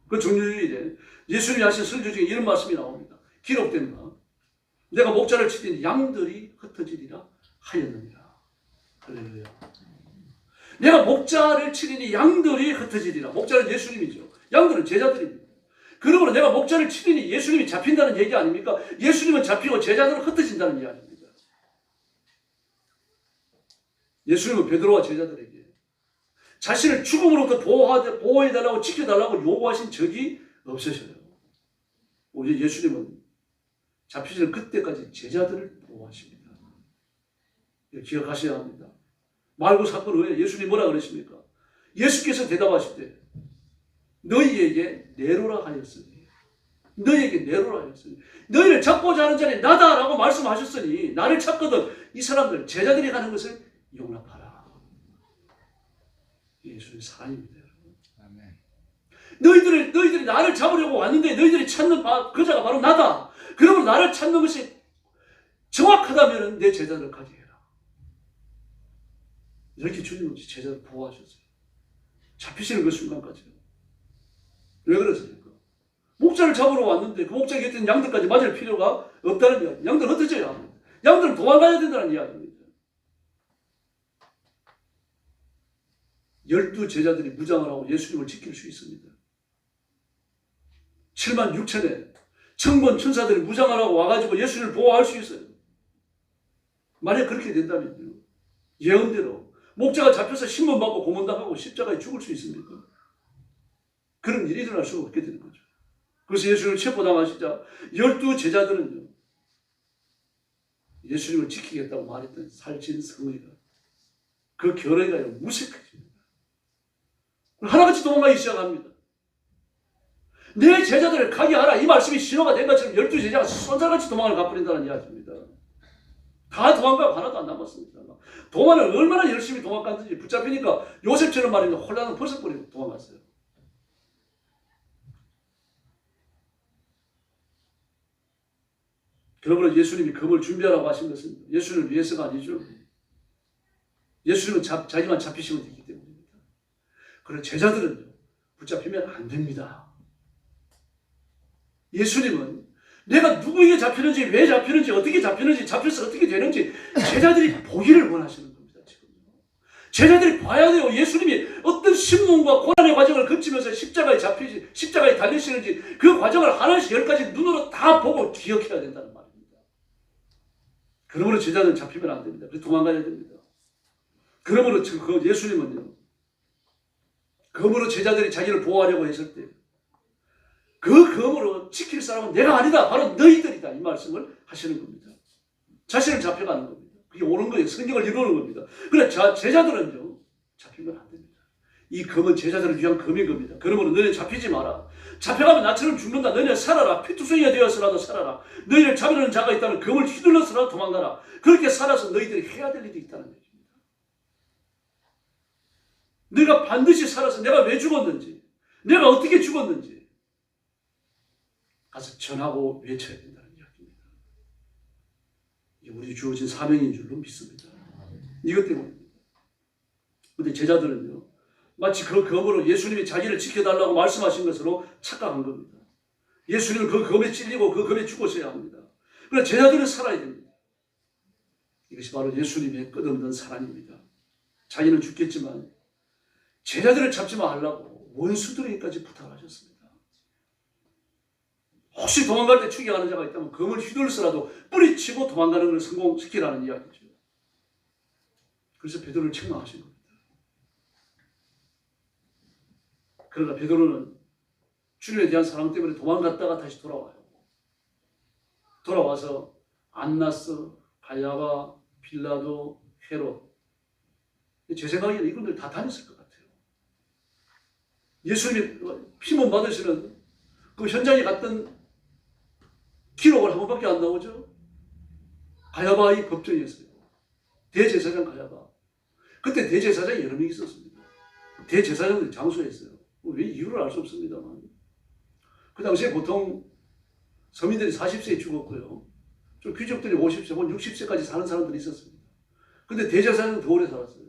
그 종려주일에 예수님이 하신 설교 중에 이런 말씀이 나옵니다. 기록됩니다. 내가 목자를 치더니 양들이 흩어지리라 하였느니라. 할렐루야. 내가 목자를 치리니 양들이 흩어지리라. 목자는 예수님이죠. 양들은 제자들입니다. 그러므로 내가 목자를 치리니 예수님이 잡힌다는 얘기 아닙니까? 예수님은 잡히고 제자들은 흩어진다는 이야기입니다. 예수님은 베드로와 제자들에게 자신을 죽음으로부터 보호해달라고 지켜달라고 요구하신 적이 없으셔요. 오히려 예수님은 잡히시는 그때까지 제자들을 보호하십니다. 기억하셔야 합니다. 말고 사건 후에 예수님이 뭐라 그러십니까? 예수께서 대답하실 때 너희에게 내로라 하였으니, 너희에게 내로라 하였으니, 너희를 잡고자 하는 자는 나다라고 말씀하셨으니 나를 찾거든 이 사람들 제자들이 가는 것을 용납하라. 예수님의 사랑입니다, 여러분. 아멘. 너희들이 나를 잡으려고 왔는데 너희들이 찾는 그 자가 바로 나다. 그러면 나를 찾는 것이 정확하다면 내 제자들을 가게 해라. 이렇게 주님은 제자를 보호하셨어요. 잡히시는 그 순간까지요. 왜 그랬습니까? 목자를 잡으러 왔는데 그 목자 곁에 있는 양들까지 맞을 필요가 없다는 이야기. 양들은 흩어져야 합니다. 양들은 도망가야 된다는 이야기입니다. 12 제자들이 무장을 하고 예수님을 지킬 수 있습니다. 7만 6천에 천군 천사들이 무장을 하고 와가지고 예수님을 보호할 수 있어요. 만약 그렇게 된다면요, 예언대로 목자가 잡혀서 신문받고 고문당하고 십자가에 죽을 수 있습니까? 그런 일이 일어날 수가 없게 되는 거죠. 그래서 예수님을 체포당하시자 12 제자들은요, 예수님을 지키겠다고 말했던 살찐 성의가, 그 결의가 무색해집니다. 하나같이 도망가기 시작합니다. 내 제자들을 가게 하라, 이 말씀이 신호가 된 것처럼 12 제자가 손살같이 도망을 가버린다는 이야기입니다. 다 도망가고 하나도 안 남았습니다. 도망을 얼마나 열심히 도망갔는지, 붙잡히니까 요셉처럼 말입니다. 혼란을 벗어버리고 도망갔어요. 그러므로 예수님이 검을 준비하라고 하신 것은 예수님을 위해서가 아니죠. 예수님은 자기만 잡히시면 되기 때문입니다. 그런데 제자들은요, 붙잡히면 안 됩니다. 예수님은 내가 누구에게 잡히는지, 왜 잡히는지, 어떻게 잡히는지, 잡혀서 어떻게 되는지 제자들이 보기를 원하시는 겁니다. 지금 제자들이 봐야 돼요. 예수님이 어떤 신문과 고난의 과정을 거치면서 십자가에 달리시는지 그 과정을 하나씩 10가지 눈으로 다 보고 기억해야 된다는 말입니다. 그러므로 제자들은 잡히면 안 됩니다. 그래서 도망가야 됩니다. 그러므로 그 예수님은요, 검으로 제자들이 자기를 보호하려고 했을 때 그 검으로 지킬 사람은 내가 아니다, 바로 너희들이다, 이 말씀을 하시는 겁니다. 자신을 잡혀가는 겁니다. 그게 옳은 거예요. 성경을 이루는 겁니다. 그러나 제자들은요, 잡히면 안 됩니다. 이 검은 제자들을 위한 검인 겁니다. 그러므로 너희는 잡히지 마라. 잡혀가면 나처럼 죽는다. 너희는 살아라. 피투성이가 되어서라도 살아라. 너희를 잡으려는 자가 있다면 검을 휘둘러서라도 도망가라. 그렇게 살아서 너희들이 해야 될 일이 있다는 얘기입니다. 내가 반드시 살아서 내가 왜 죽었는지, 내가 어떻게 죽었는지 가서 전하고 외쳐야 된다는 이야기입니다. 이게 우리 주어진 사명인 줄로 믿습니다. 이것 때문입니다. 그런데 제자들은요, 마치 그 검으로 예수님이 자기를 지켜달라고 말씀하신 것으로 착각한 겁니다. 예수님은 그 검에 찔리고 그 검에 죽었어야 합니다. 그러나 제자들은 살아야 됩니다. 이것이 바로 예수님의 끝없는 사랑입니다. 자기는 죽겠지만 제자들을 잡지 말라고 원수들에게까지 부탁하셨습니다. 혹시 도망갈 때 추격하는 자가 있다면 검을 휘둘러서라도 뿌리치고 도망가는 걸 성공시키라는 이야기죠. 그래서 베드로를 책망하신 겁니다. 그러나 베드로는 주님에 대한 사랑 때문에 도망갔다가 다시 돌아와요. 돌아와서 안나스, 가야바, 빌라도, 헤롯. 제 생각에는 이분들 다 다녔을 것 같아요. 예수님이 피문 받으시는 그 현장에 갔던 기록을 한 번밖에 안 나오죠. 가야바의 법정이었어요. 대제사장 가야바. 그때 대제사장이 여러 명 있었습니다. 대제사장들이 장수했어요. 왜 이유를 알 수 없습니다만. 그 당시에 보통 서민들이 40세에 죽었고요. 좀 귀족들이 50세, 혹은 60세까지 사는 사람들이 있었습니다. 근데 대제사장은 더 오래 살았어요.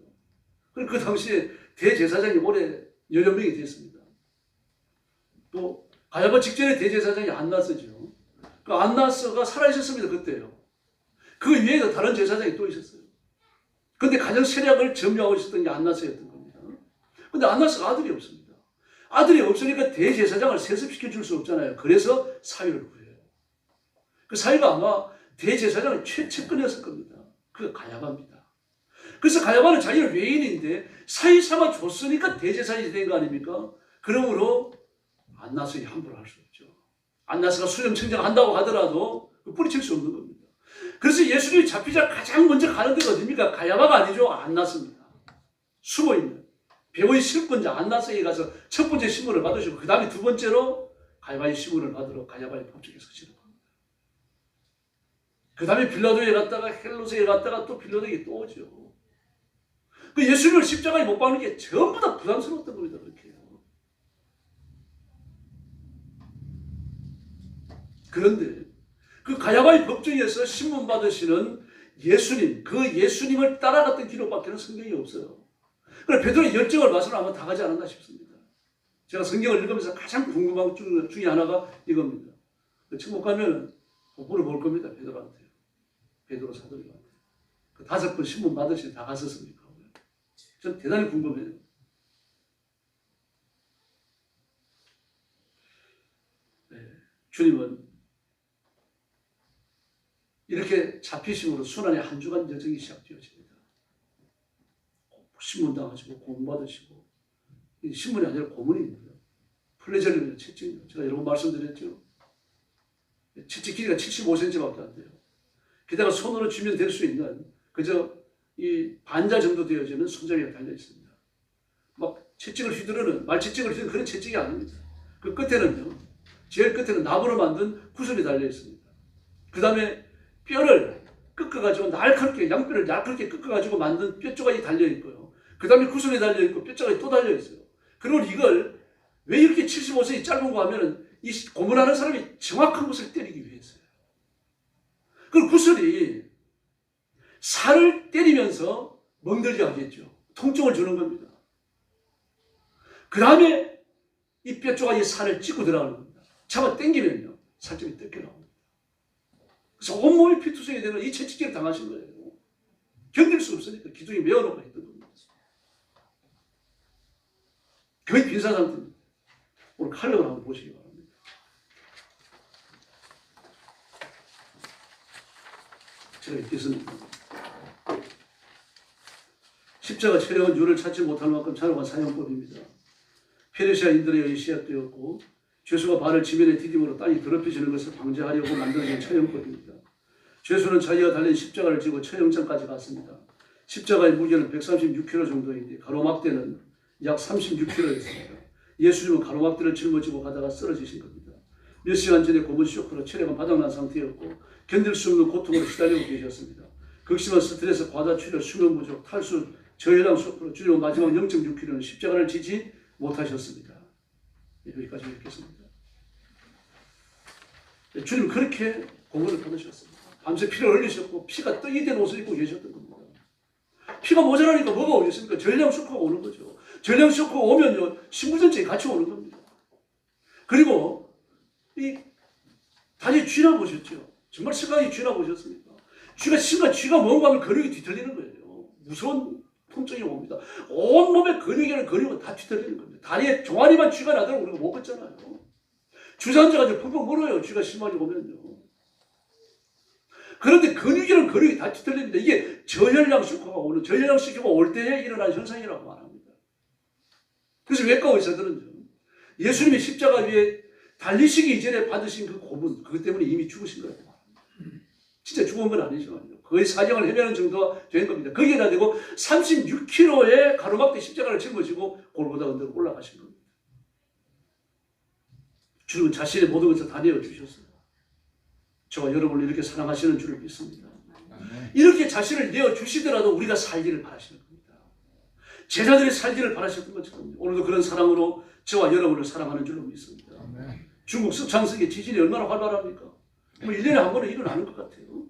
그 당시에 대제사장이 올해 10명이 됐습니다. 또 가야바 직전에 대제사장이 안나스죠. 그 안나스가 살아있었습니다. 그때요. 그 위에도 다른 제사장이 또 있었어요. 근데 가장 세력을 점유하고 있었던 게 안나스였던 겁니다. 근데 안나스가 아들이 없습니다. 아들이 없으니까 대제사장을 세습시켜 줄 수 없잖아요. 그래서 사위를 구해요. 그 사위가 아마 대제사장의 최측근이었을 겁니다. 그게 가야바입니다. 그래서 가야바는 자기는 외인인데 사위 삼아 줬으니까 대제사장이 된 거 아닙니까? 그러므로 안나스에게 함부로 할 수 없죠. 안나스가 수렴청정한다고 하더라도 뿌리칠 수 없는 겁니다. 그래서 예수님이 잡히자 가장 먼저 가는 데가 어디입니까? 가야바가 아니죠. 안나스입니다. 숨어있는 배우의 실권자 안나스에게 가서 첫 번째 신문을 받으시고 그 다음에 두 번째로 가야바의 신문을 받으러 가야바의 법정에 서시는 겁니다. 그 다음에 빌라도에 갔다가 헬롯에 갔다가 또 빌라도에게 또 오죠. 그 예수님을 십자가에 못 박는 게 전부 다 부담스러웠던 겁니다. 그렇게. 그런데 그 가야바의 법정에서 신문 받으시는 예수님, 그 예수님을 따라갔던 기록밖에는 성경이 없어요. 그래서 베드로의 열정을 봐서는 아마 다 가지 않았나 싶습니다. 제가 성경을 읽으면서 가장 궁금한 것 중에 하나가 이겁니다. 천국 가면 복부를 볼 겁니다. 베드로한테. 베드로 사도님한테. 그 5번 신문 받으시니 다 갔었습니까? 전 대단히 궁금해요. 네, 주님은 이렇게 잡히심으로 순환의 한 주간 여정이 시작되어집니다. 신문 당하시고 공부받으시고 신문이 아니라 고문입니다. 플레저리는 채찍 제가 여러 번 말씀드렸죠. 채찍 길이가 75cm밖에 안 돼요. 게다가 손으로 쥐면 될 수 있는 그저 이 반자 정도 되어지는 손잡이가 달려 있습니다. 막 채찍을 휘두르는 말채찍을 휘두르는 그런 채찍이 아닙니다. 그 끝에는요, 제일 끝에는 나무로 만든 구슬이 달려 있습니다. 그 다음에 뼈를 꺾어가지고 날카롭게 양뼈를 날카롭게 꺾어가지고 만든 뼈 조각이 달려 있고요. 그 다음에 구슬이 달려 있고 뼈 조각이 또 달려 있어요. 그리고 이걸 왜 이렇게 75cm 짧은 거 하면은 이 고문하는 사람이 정확한 곳을 때리기 위해서요. 그 구슬이 살을 때리면서 멍들게 하겠죠. 통증을 주는 겁니다. 그 다음에 이 뼈 조각이 살을 찢고 들어가는 겁니다. 잡아 당기면요, 살점이 뜯겨 나옵니다. 그래서 온몸이 피투성이 되는 이 채찍질을 당하신 거예요. 견딜 수 없으니까 기둥이 메어놓고 했던 겁니다. 거의 빈사 상태입니다. 오늘 칼럼을 한번 보시기 바랍니다. 제가 읽겠습니다. 십자가 촬영은 유를 찾지 못할 만큼 잔혹한 사형법입니다. 페르시아인들에 의해 시작되었고 죄수가 발을 지면에 디딤으로 땅이 더럽혀지는 것을 방지하려고 만들어진 처형법입니다. 죄수는 자기가 달린 십자가를 지고 처형장까지 갔습니다. 십자가의 무게는 136kg 정도인데 가로막대는 약 36kg였습니다. 예수님은 가로막대를 짊어지고 가다가 쓰러지신 겁니다. 몇 시간 전에 고문 쇼크로 체력은 바닥난 상태였고 견딜 수 없는 고통으로 시달리고 계셨습니다. 극심한 스트레스, 과다출혈, 수면 부족, 탈수, 저혈당 쇼크로 주님 마지막 0.6kg는 십자가를 지지 못하셨습니다. 여기까지 읽겠습니다. 주님 그렇게 고문을 받으셨습니다. 밤새 피를 흘리셨고 피가 떡이 된 옷을 입고 계셨던 겁니다. 피가 모자라니까 뭐가 오겠습니까? 전량 쇼크가 오는 거죠. 전량 쇼크가 오면요, 신부전증이 같이 오는 겁니다. 그리고 이 다리 쥐나 보셨죠? 정말 심하게 쥐나 보셨습니까? 쥐가 뭔가 하면 근육이 뒤틀리는 거예요. 무서운 통증이 옵니다. 온몸에 근육은 다 뒤틀리는 겁니다. 다리에 종아리만 쥐가 나더라도 우리가 못 걷잖아요. 주저앉아가 지고 펑펑 물어요. 쥐가 심하게 오면요. 그런데 근육이 다 뒤틀립니다. 이게 저혈량 시키고 올 때에 일어나는 현상이라고 말합니다. 그래서 외과 의사들은요, 예수님이 십자가 위에 달리시기 이전에 받으신 그 고문, 그것 때문에 이미 죽으신 거라고 말합니다. 진짜 죽은 건 아니지만요. 거의 사형을 헤매는 정도가 된 겁니다. 거기에다 대고 36kg의 가로막대 십자가를 짊어지고 골고다 언덕으로 올라가신 겁니다. 주님은 자신의 모든 것을 다 내어주셨어요. 저와 여러분을 이렇게 사랑하시는 줄을 믿습니다. 이렇게 자신을 내어주시더라도 우리가 살기를 바라시는 겁니다. 제자들이 살기를 바라셨던 것처럼 오늘도 그런 사랑으로 저와 여러분을 사랑하는 줄로 믿습니다. 중국 서창성의 지진이 얼마나 활발합니까? 뭐 1년에 한 번은 일어나는 것 같아요.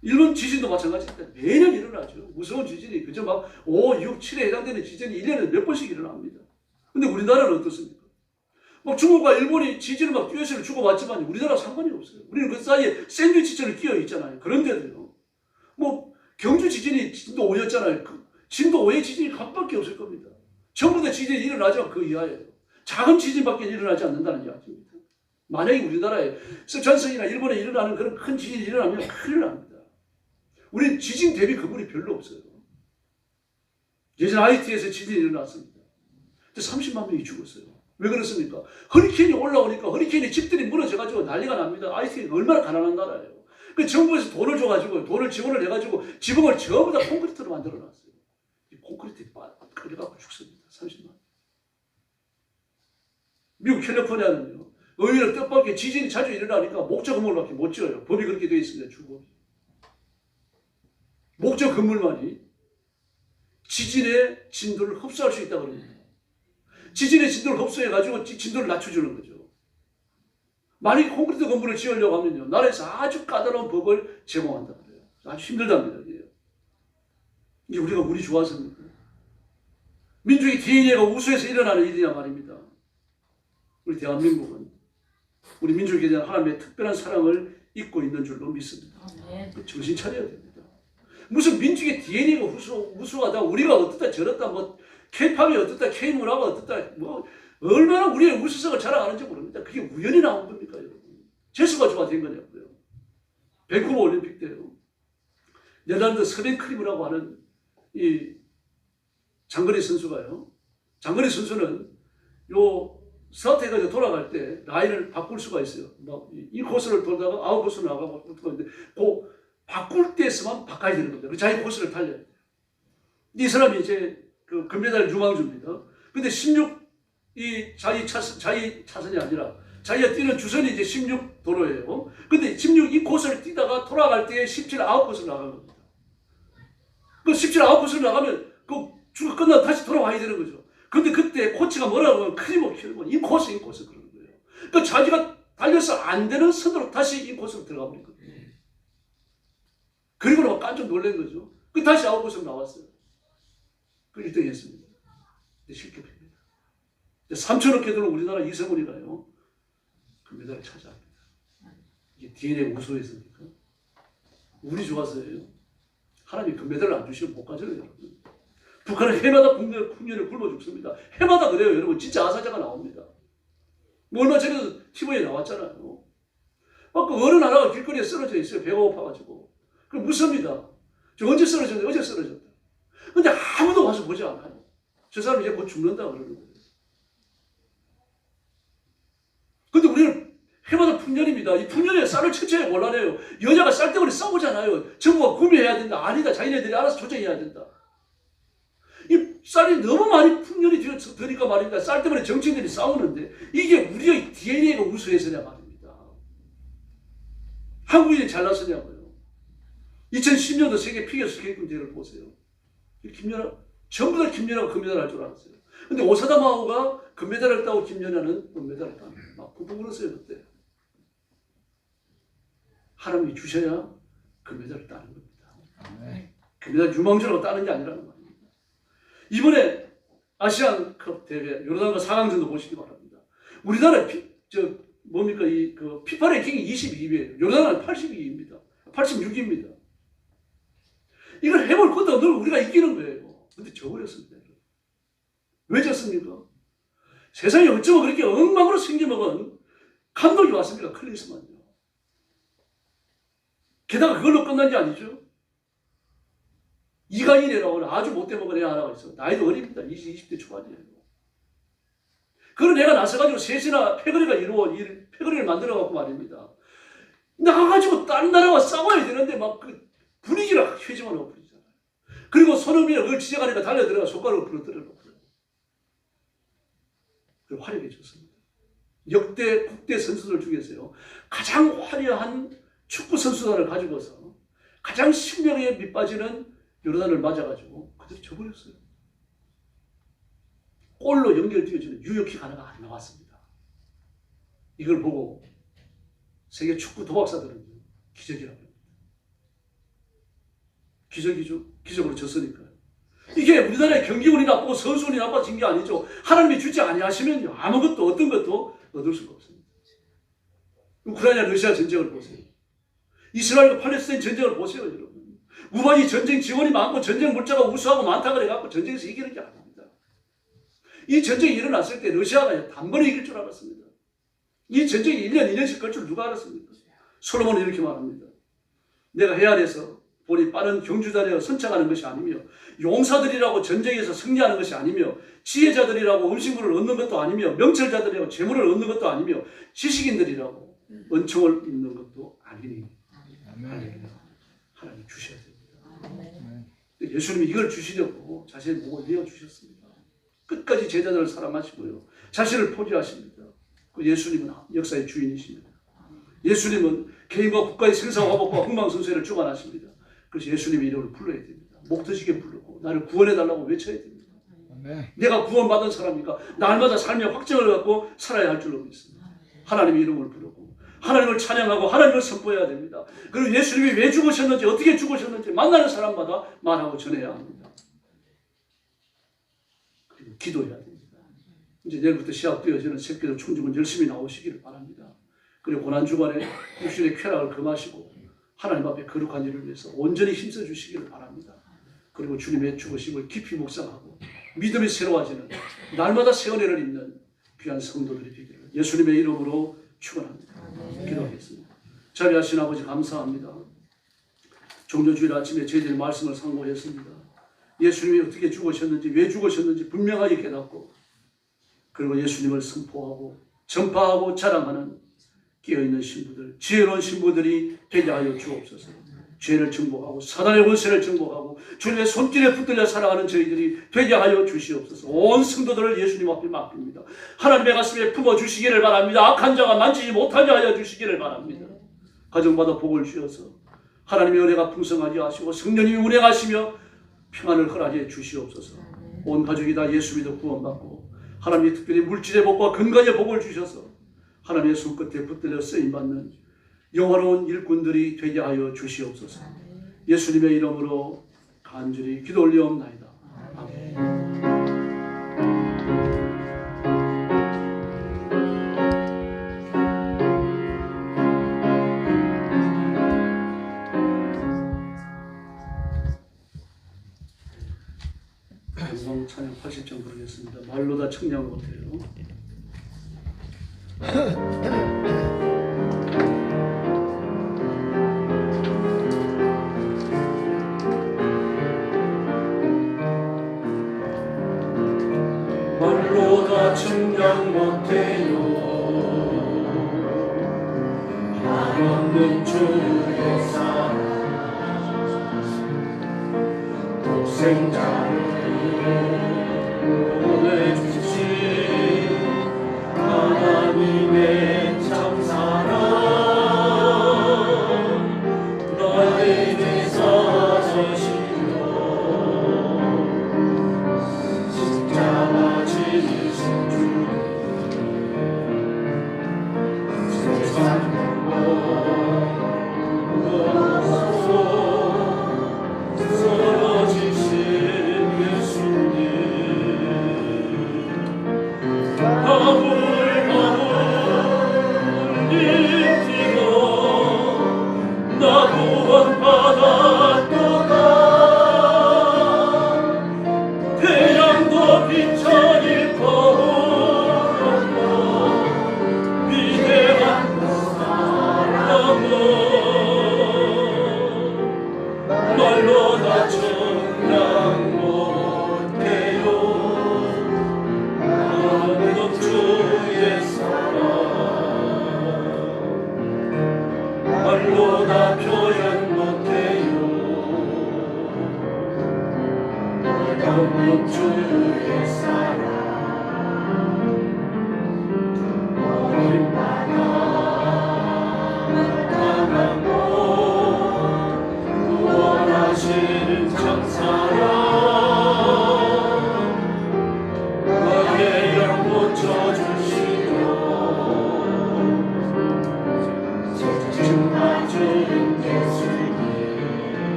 일본 지진도 마찬가지입니다. 매년 일어나죠. 무서운 지진이 그저 막 5, 6, 7에 해당되는 지진이 1년에 몇 번씩 일어납니다. 근데 우리나라는 어떻습니까? 막 중국과 일본이 지진을 막 듀엣을 주고받지만 우리나라 상관이 없어요. 우리는 그 사이에 샌드위치처럼 끼어 있잖아요. 그런데도요. 뭐 경주 지진이 진도 5였잖아요. 진도 5의 지진이 한 밖에 없을 겁니다. 전부 다 지진이 일어나지만 그 이하예요. 작은 지진밖에 일어나지 않는다는 이야기입니다. 만약에 우리나라에 서천성이나 일본에 일어나는 그런 큰 지진이 일어나면 큰일 납니다. 우리는 지진 대비 그물이 별로 없어요. 예전 하이티에서 지진이 일어났습니다. 30만 명이 죽었어요. 왜 그렇습니까? 허리케인이 올라오니까 허리케인이 집들이 무너져가지고 난리가 납니다. 하이티가 얼마나 가난한 나라예요. 그 정부에서 돈을 줘가지고 돈을 지원을 해가지고 지붕을 전부 다 콘크리트로 만들어놨어요. 이 콘크리트에 걸려갖고 죽습니다. 30만. 미국 캘리포니아는요. 의외로 뜻밖의 지진이 자주 일어나니까 목조 건물밖에 못 지어요. 법이 그렇게 되어 있습니다. 주법이. 목조 건물만이 지진의 진도를 흡수할 수 있다고 합니다. 지진의 진도를 흡수해가지고 진도를 낮춰주는 거죠. 만약 콘크리트 건물을 지으려고 하면요. 나라에서 아주 까다로운 법을 제공한다 그래요. 아주 힘들답니다. 이게 우리가 운이 좋아서입니까? 민족의 DNA가 우수해서 일어나는 일이냐 말입니다. 우리 대한민국은 우리 민족에 대한 하나님의 특별한 사랑을 잊고 있는 줄로 믿습니다. 정신 차려야 됩니다. 무슨 민족의 DNA가 우수하다, 우리가 어떻다 저렇다, 뭐 K-팝이 어떻다, K-문화가 어떻다, 뭐 얼마나 우리의 우수성을 자랑하는지 모릅니다. 그게 우연히 나온 겁니까, 여러분? 재수가 좋아진 거냐고요. 밴쿠버 올림픽 때요. 네덜란드 스벤크림이라고 하는 이 장거리 선수가요. 장거리 선수는 요 스타트해가지고 돌아갈 때 라인을 바꿀 수가 있어요. 막 이 코스를 돌다가 아웃 코스로 나가고 그런데 그 바꿀 때에서만 바꿔야 되는 겁니다. 자기 코스를 달려야 돼요. 이 사람이 이제 그 금메달 유망주입니다. 근데 16 이 자기 차선이 아니라 자기가 뛰는 주선이 이제 16 도로예요. 근데 16 이 코스를 뛰다가 돌아갈 때 17 아웃 코스로 나간 겁니다. 그 17 아웃 코스로 나가면 그 주가 끝나고 다시 돌아와야 되는 거죠. 근데 그때 코치가 뭐라고 하면 크리머 키는 인코스 그러는 거예요. 그러니까 자기가 달려서 안 되는 선으로 다시 인코스로 들어가 버린 거예요. 그리고 막 깜짝 놀란 거죠. 그 다시 아웃 코스로 나왔어요. 그 1등 했습니다. 실격입니다. 3천억 개들로 우리나라 이성훈이가요. 금메달을 차지합니다. 이게 DNA 우수해서입니까? 운이 좋아서예요. 하나님이 금메달을 안 주시면 못 가져요, 여러분. 북한은 해마다 풍년을 굶어 죽습니다. 해마다 그래요, 여러분. 진짜 아사자가 나옵니다. 뭐 얼마 전에도 TV에 나왔잖아요. 막 그 어느 나라가 길거리에 쓰러져 있어요. 배가 고파가지고. 그럼 무섭니다. 저 언제 쓰러졌는데 어제 쓰러졌다. 근데 아무도 와서 보지 않아요. 저 사람 이제 곧 죽는다 그러는 거예요. 근데 우리는 해마다 풍년입니다. 이 풍년에 쌀을 처치해 곤란해요. 여자가 쌀 때문에 싸우잖아요. 정부가 구매해야 된다. 아니다. 자기네들이 알아서 조정해야 된다. 이 쌀이 너무 많이 풍년이 드니까 말입니다. 쌀 때문에 정치인들이 싸우는데 이게 우리의 DNA가 우수해서냐 말입니다. 한국인이 잘났었냐고요. 2010년도 세계 피겨스케이팅 대회를 보세요. 김연아, 전부 다 김연아가 금메달 할 줄 알았어요. 근데 오사다 마오가 금메달을 따고 김연아는 은메달을 따는 막 붕붕 울었어요 그때. 하나님이 주셔야 금메달을 따는 겁니다. 금메달 유망주라고 따는 게 아니라는 말입니다. 이번에 아시안컵 대회 요르단과 4강전도 보시기 바랍니다. 우리나라 피파 랭킹이 22위예요. 요르단은 82위입니다. 86위입니다. 이걸 해볼 것도 없는 우리가 이기는 거예요. 근데 져버렸습니다. 왜 졌습니까? 세상에 어쩌면 그렇게 엉망으로 생겨먹은 감독이 왔습니까? 클린스만요. 게다가 그걸로 끝난 게 아니죠. 이강인이라고 아주 못돼 먹은 애 하나가 있어. 나이도 어립니다. 20대 초반이에요. 그런 애가 나서가지고 셋이나 패거리를 만들어갖고 말입니다. 나가가지고 다른 나라와 싸워야 되는데 막 그 분위기를 회심을 하고 부리잖아요. 그리고 손흥민이 그걸 지적하니까 달려들어가 손가락을 부러뜨려놓고 그 화려해졌습니다. 역대 국대 선수들 중에서요 가장 화려한 축구 선수단을 가지고서 가장 신명에 밑빠지는 요르단을 맞아가지고 그대로 져버렸어요. 골로 연결되어지는 유효킥 하나가 안 나왔습니다. 이걸 보고 세계 축구 도박사들은 기적이라고 합니다. 기적이죠. 기적으로 졌으니까요. 이게 우리나라의 경기운이 나쁘고 선수운이 나빠진 게 아니죠. 하나님이 주지 아니하시면요 아무것도 어떤 것도 얻을 수가 없습니다. 우크라이나 러시아 전쟁을 보세요. 이스라엘과 팔레스타인 전쟁을 보세요, 여러분. 우방이 전쟁 지원이 많고 전쟁 물자가 우수하고 많다고 해갖고 전쟁에서 이기는 게 아닙니다. 이 전쟁이 일어났을 때 러시아가 단번에 이길 줄 알았습니다. 이 전쟁이 1년, 2년씩 걸 줄 누가 알았습니까? 솔로몬은 이렇게 말합니다. 내가 해안에서 보니 빠른 경주자되어 선착하는 것이 아니며 용사들이라고 전쟁에서 승리하는 것이 아니며 지혜자들이라고 음식물을 얻는 것도 아니며 명철자들이라고 재물을 얻는 것도 아니며 지식인들이라고 은총을 입는 것도 아니니 하나님 주셔야 됩니다. 예수님이 이걸 주시려고 자신의 목을 내어주셨습니다. 끝까지 제자들을 사랑하시고요. 자신을 포기하십니다. 그 예수님은 역사의 주인이십니다. 예수님은 개인과 국가의 생사화복과 흥망성쇠를 주관하십니다. 그래서 예수님의 이름을 불러야 됩니다. 목터지게 부르고 나를 구원해달라고 외쳐야 됩니다. 내가 구원받은 사람이니까 날마다 삶의 확정을 갖고 살아야 할 줄로 믿습니다. 하나님의 이름을 부르고 하나님을 찬양하고 하나님을 선포해야 됩니다. 그리고 예수님이 왜 죽으셨는지 어떻게 죽으셨는지 만나는 사람마다 말하고 전해야 합니다. 그리고 기도해야 됩니다. 이제 내일부터 시작되어지는 새끼들 총주문 열심히 나오시기를 바랍니다. 그리고 고난주간에 육신의 쾌락을 금하시고 하나님 앞에 거룩한 일을 위해서 온전히 힘써 주시기를 바랍니다. 그리고 주님의 죽으심을 깊이 묵상하고 믿음이 새로워지는 날마다 새 은혜를 입는 귀한 성도들이 되기를 예수님의 이름으로 축원합니다. 기도하겠습니다. 자비하신 아버지 감사합니다. 종료주일 아침에 저희들이 말씀을 상고했습니다. 예수님이 어떻게 죽으셨는지 왜 죽으셨는지 분명하게 깨닫고 그리고 예수님을 선포하고 전파하고 자랑하는 깨어있는 신부들, 지혜로운 신부들이 되게 하여 주옵소서. 죄를 정복하고 사단의 권세를 정복하고 주님의 손길에 붙들려 살아가는 저희들이 되게 하여 주시옵소서. 온 성도들을 예수님 앞에 맡깁니다. 하나님의 가슴에 품어주시기를 바랍니다. 악한 자가 만지지 못하게 하여 주시기를 바랍니다. 가정마다 복을 주셔서 하나님의 은혜가 풍성하게 하시고 성령님이 운행하시며 평안을 허락해 주시옵소서. 온 가족이 다 예수 믿어 구원받고 하나님이 특별히 물질의 복과 건강의 복을 주셔서 하나님의 손끝에 붙들려 쓰임받는 영화로운 일꾼들이 되게 하여 주시옵소서. 예수님의 이름으로 간절히 기도 올리옵나이다. 아멘. 영광 찬양 80점 부르겠습니다. 말로 다 청량 못해요. 말로 다 청량 못해요. 한없는 주의 사랑 독생자를 보내주신 하나님의 참사랑 나의 죄사 저시로 십자가 지신 주님 세상 보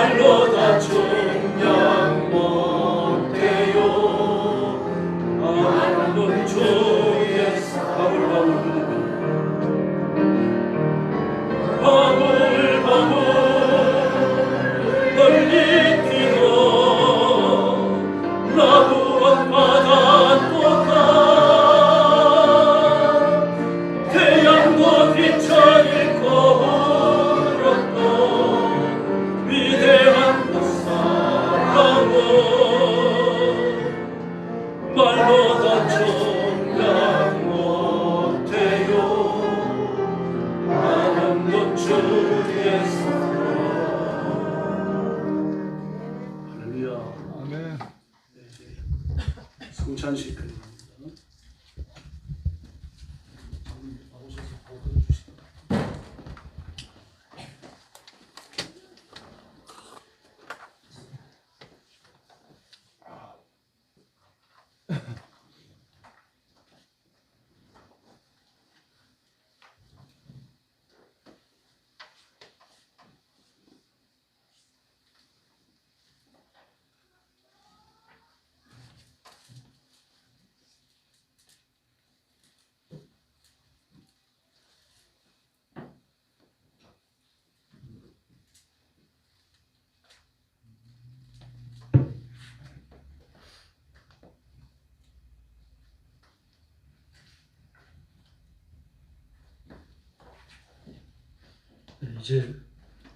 말로 다 청량 못해요. 아무도 주의 바글바글 바글바글 널리 뛰어 나도 바다 또가 태양도 빛을 잃고 위대한 사랑은 말로 다 청량 못해요. 나는 곧 주의 사랑. 할렐루야. 아멘. 성찬식 드립니다. 나오셔서 보도해 주시기 바랍니다. 네, 이제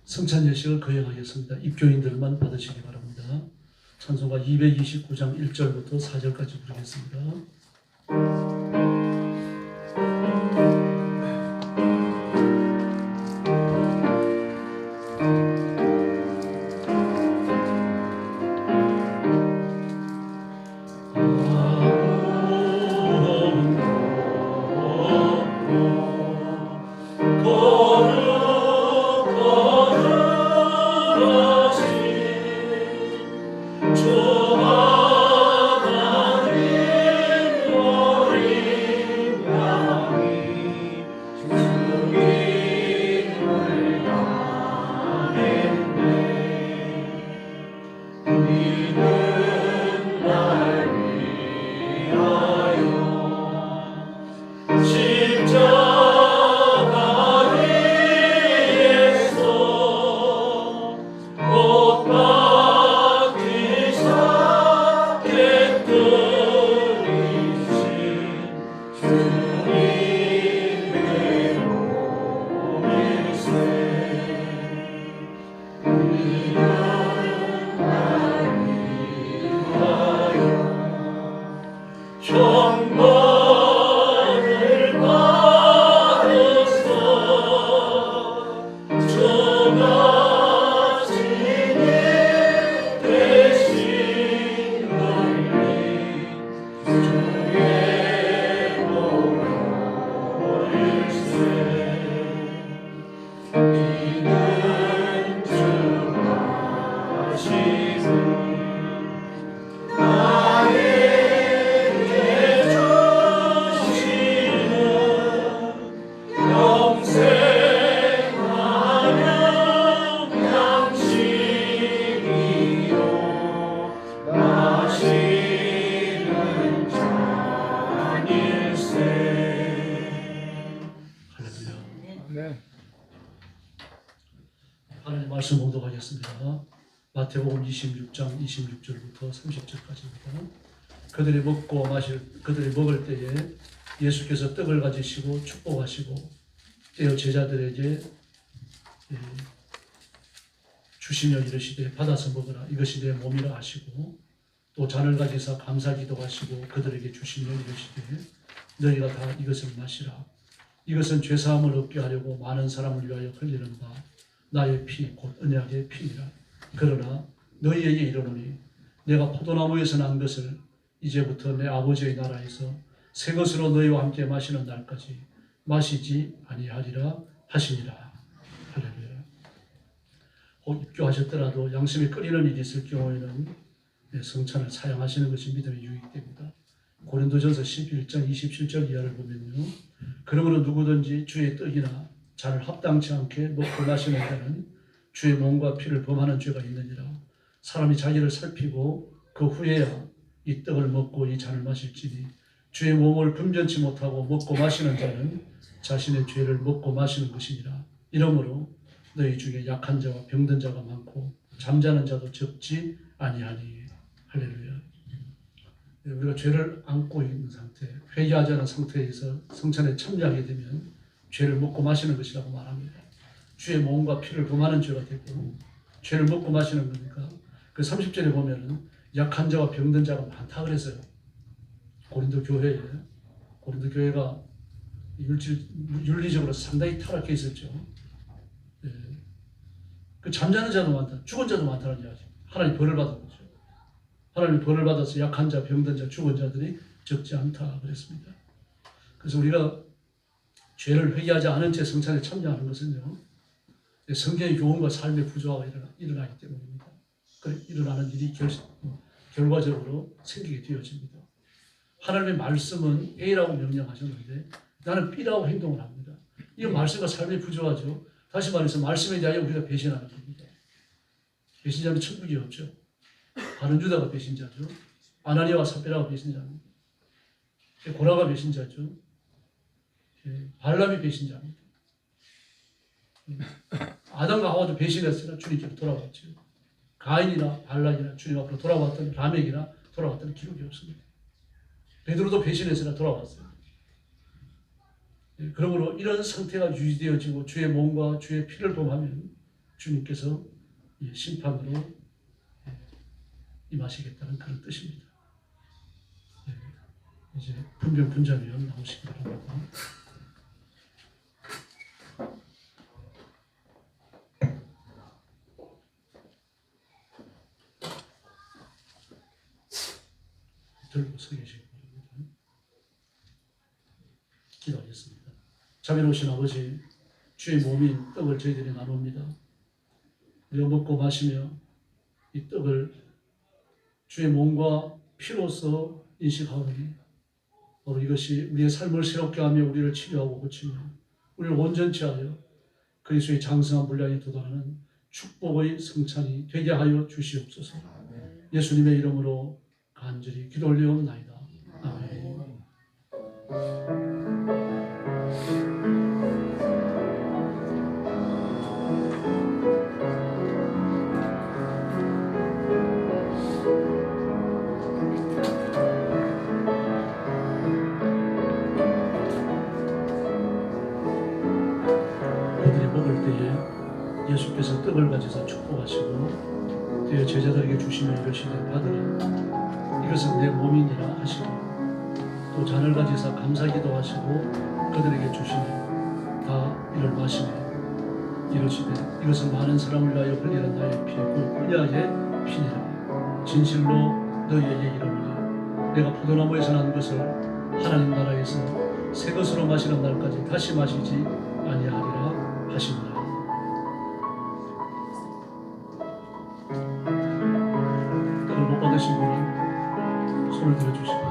성찬 예식을 거행하겠습니다. 입교인들만 받으시기 바랍니다. 찬송가 229장 1절부터 4절까지 부르겠습니다. 하나님 말씀 봉독하겠습니다. 마태복음 26장 26절부터 30절까지입니다. 그들이 먹을 때에 예수께서 떡을 가지시고 축복하시고 떼어 제자들에게 주시며 이르시되 받아서 먹으라 이것이 내 몸이라 하시고 또 잔을 가지사 감사 기도하시고 그들에게 주시며 이르시되 너희가 다 이것을 마시라 이것은 죄사함을 얻게 하려고 많은 사람을 위하여 흘리는 바 나의 피 곧 언약의 피니라. 그러나 너희에게 이르노니 내가 포도나무에서 난 것을 이제부터 내 아버지의 나라에서 새 것으로 너희와 함께 마시는 날까지 마시지 아니하리라 하시니라. 할렐루야. 혹 입교하셨더라도 양심이 끓이는 일이 있을 경우에는 성찬을 사용하시는 것이 믿음의 유익됩니다. 고린도전서 11장 27절 이하를 보면요. 그러므로 누구든지 주의 떡이나 잔을 합당치 않게 놓고 마시는 자는 주의 몸과 피를 범하는 죄가 있느니라. 사람이 자기를 살피고 그 후에야 이 떡을 먹고 이 잔을 마실지니 주의 몸을 분변치 못하고 먹고 마시는 자는 자신의 죄를 먹고 마시는 것이니라. 이러므로 너희 중에 약한 자와 병든 자가 많고 잠자는 자도 적지 아니하니. 할렐루야. 우리가 죄를 안고 있는 상태, 회개하지 않은 상태에서 성찬에 참여하게 되면 죄를 먹고 마시는 것이라고 말합니다. 주의 몸과 피를 범하는 죄가 되고 죄를 먹고 마시는 거니까. 그 30절에 보면은 약한 자와 병든 자가 많다 그랬어요. 고린도 교회가 윤리적으로 상당히 타락해 있었죠. 예. 그 잠자는 자도 많다, 죽은 자도 많다는 이야기죠. 하나님 벌을 받은 거죠. 하나님 벌을 받아서 약한 자, 병든 자, 죽은 자들이 적지 않다 그랬습니다. 그래서 우리가 죄를 회개하지 않은 채 성찬에 참여하는 것은요, 성경의 교훈과 삶의 부조화가 일어나기 때문입니다. 일어나는 일이 결과적으로 생기게 되어집니다. 하나님의 말씀은 A라고 명령하셨는데 나는 B라고 행동을 합니다. 이 말씀과 삶의 부조화죠. 다시 말해서 말씀에 대하여 우리가 배신하는 겁니다. 배신자는 천국이 없죠. 바른 유다가 배신자죠. 아나니아와 삽비라가 배신자입니다. 고라가 배신자죠. 발람이 배신자입니다. 아담과 하와도 배신했으나 주님께로 돌아왔죠. 가인이나 발락이나 주님 앞으로 돌아왔던 라멕이나 돌아왔던 기록이 없습니다. 베드로도 배신했으나 돌아왔어요. 그러므로 이런 상태가 유지되어지고 주의 몸과 주의 피를 범하면 주님께서 심판으로 임하시겠다는 그런 뜻입니다. 이제 분별 분자면 나오시기 바랍니다. 들고 서 계시기 바랍니다. 기도하겠습니다. 자비로우신 아버지, 주의 몸인 떡을 저희들이 나눕니다. 우리가 먹고 마시며 이 떡을 주의 몸과 피로서 인식하오니 바로 이것이 우리의 삶을 새롭게 하며 우리를 치료하고 고치며 우리를 온전치 하여 그리스도의 장성한 분량에 도달하는 축복의 성찬이 되게 하여 주시옵소서. 예수님의 이름으로 간절히 기도 올리옵나이다. 아멘. 우리들이 먹을 때에 예수께서 떡을 가져서 축복하시고 되어 제자들에게 주시며 이르시되 받으라. 이것은 내 몸이니라 하시고 또 잔을 가지사 감사기도 하시고 그들에게 주시니 다 이를 마시며 이르시되 이것은 많은 사람을 위하여 흘리는 나의 피 곧 언약의 피니라. 진실로 너희에게 이르노니 내가 포도나무에서 난 것을 하나님 나라에서 새 것으로 마시는 날까지 다시 마시지 아니하리라 하시니라. 떡을 못 받으신 분은 손을 들어주시기 바랍니다.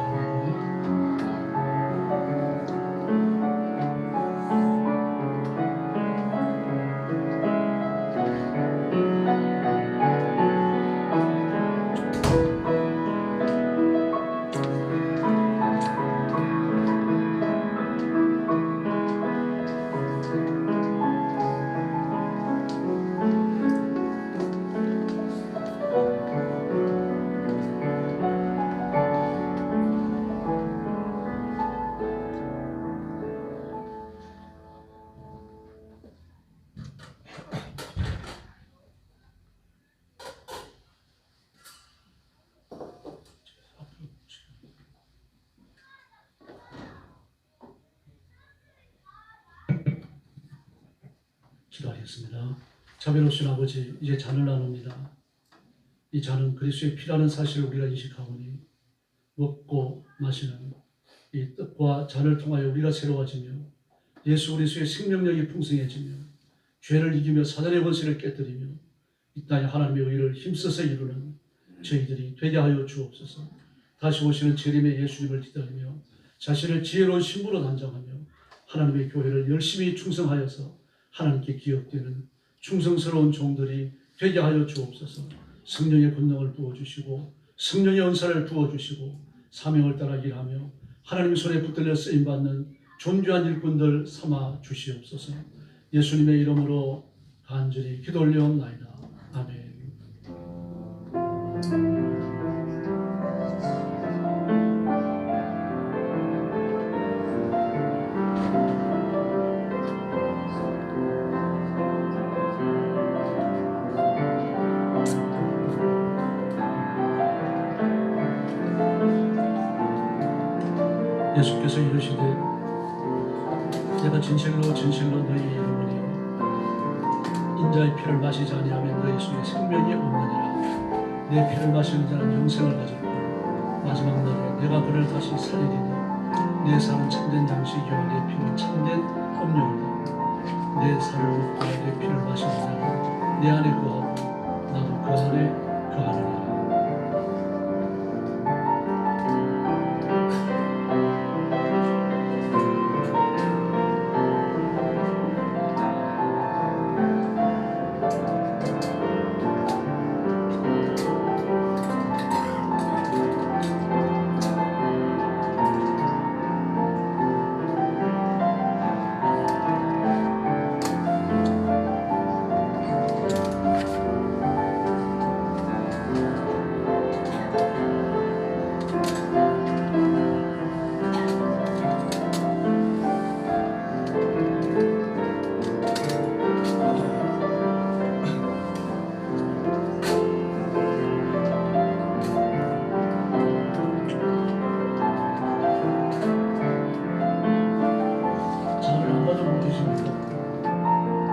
기도하겠습니다. 자비로우신 아버지, 이제 잔을 나눕니다. 이 잔은 그리스도의 피라는 사실을 우리가 인식하오니 먹고 마시는 이 떡과 잔을 통하여 우리가 새로워지며 예수 그리스도의 생명력이 풍성해지며 죄를 이기며 사단의 권세를 깨뜨리며 이 땅에 하나님의 의를 힘써서 이루는 저희들이 되게 하여 주옵소서. 다시 오시는 재림의 예수님을 기다리며 자신을 지혜로운 신부로 단장하며 하나님의 교회를 열심히 충성하여서 하나님께 기업되는 충성스러운 종들이 되게 하여 주옵소서. 성령의 권능을 부어주시고 성령의 은사를 부어주시고 사명을 따라 일하며 하나님 손에 붙들려 쓰임받는 존귀한 일꾼들 삼아 주시옵소서. 예수님의 이름으로 간절히 기도 올려옵나이다. 아멘. 예수께서 이르시되 내가 진실로 진실로 너희에게 이르노니 인자의 피를 마시지 아니하면 너희 속에 생명이 없느니라. 내 피를 마시는 자는 영생을 가졌고 마지막 날에 내가 그를 다시 살리리니 내 살은 참된 양식이요 내 피는 참된 음료이다. 내 살을 먹고 내 피를 마시는 자는 내 안에 거하고 나도 그 안에 거하느니라.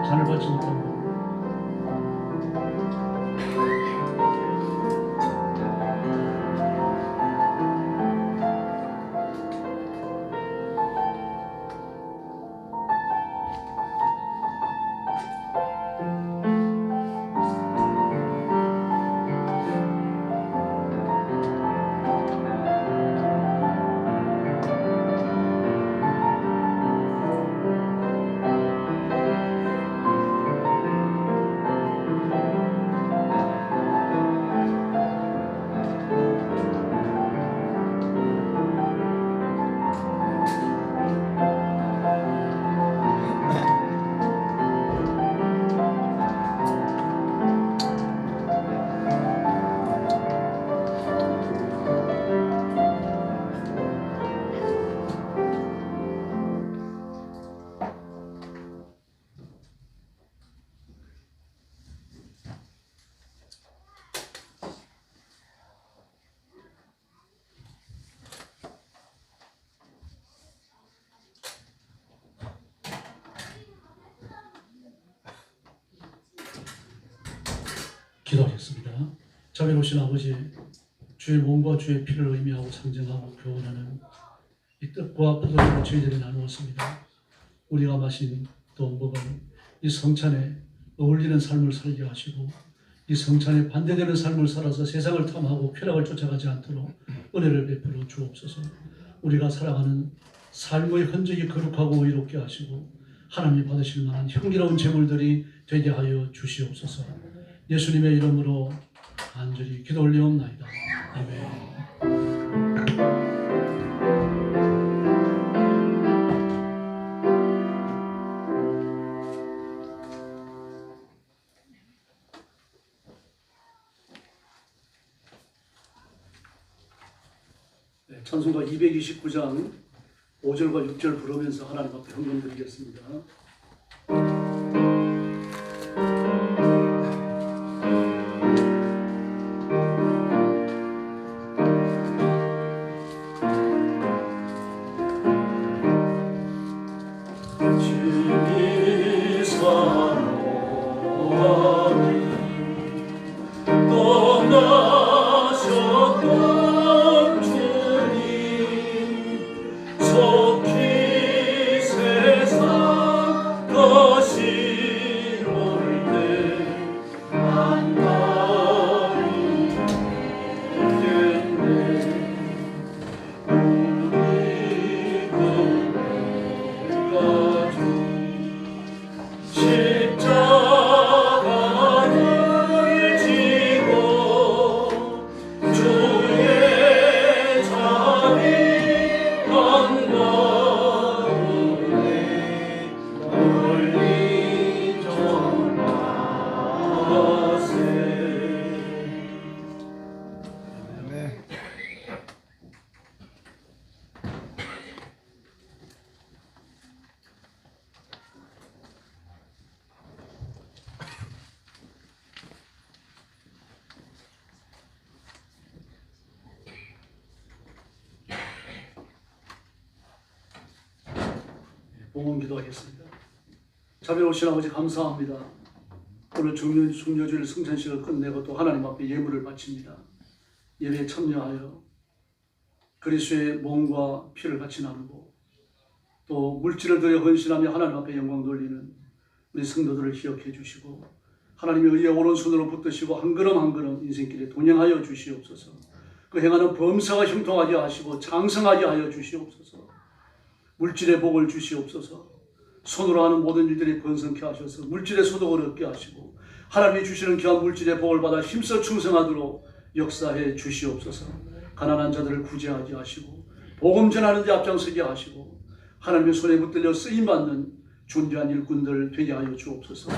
잔을 받지 못하고 기도하겠습니다. 자비로우신 아버지, 주의 몸과 주의 피를 의미하고 상징하고 교훈하는 이 뜻과 포도주로 저희들이 나누었습니다. 우리가 마신 또 먹은 이 성찬에 어울리는 삶을 살게 하시고 이 성찬에 반대되는 삶을 살아서 세상을 탐하고 쾌락을 쫓아가지 않도록 은혜를 베풀어 주옵소서. 우리가 살아가는 삶의 흔적이 거룩하고 의롭게 하시고 하나님이 받으실 만한 향기로운 제물들이 되게 하여 주시옵소서. 예수님의 이름으로 간절히 기도 올리옵나이다. 아멘. 찬송가 229장 5절과 6절 부르면서 하나님 앞에 헌금 드리겠습니다. 속히 세상 봉헌 기도하겠습니다. 자비로우신 아버지 감사합니다. 오늘 중요주일 성찬식을 끝내고 또 하나님 앞에 예물을 바칩니다. 예배에 참여하여 그리스도의 몸과 피를 같이 나누고 또 물질을 들여 헌신하며 하나님 앞에 영광 돌리는 우리 성도들을 기억해 주시고 하나님의 의의 오른손으로 붙드시고 한 걸음 한 걸음 인생길에 동행하여 주시옵소서. 그 행하는 범사가 형통하게 하시고 장성하게 하여 주시옵소서. 물질의 복을 주시옵소서. 손으로 하는 모든 일들이 번성케 하셔서 물질의 소득을 얻게 하시고 하나님이 주시는 귀한 물질의 복을 받아 힘써 충성하도록 역사해 주시옵소서. 가난한 자들을 구제하게 하시고 복음 전하는 데 앞장서게 하시고 하나님의 손에 붙들려 쓰임받는 존귀한 일꾼들 되게 하여 주옵소서.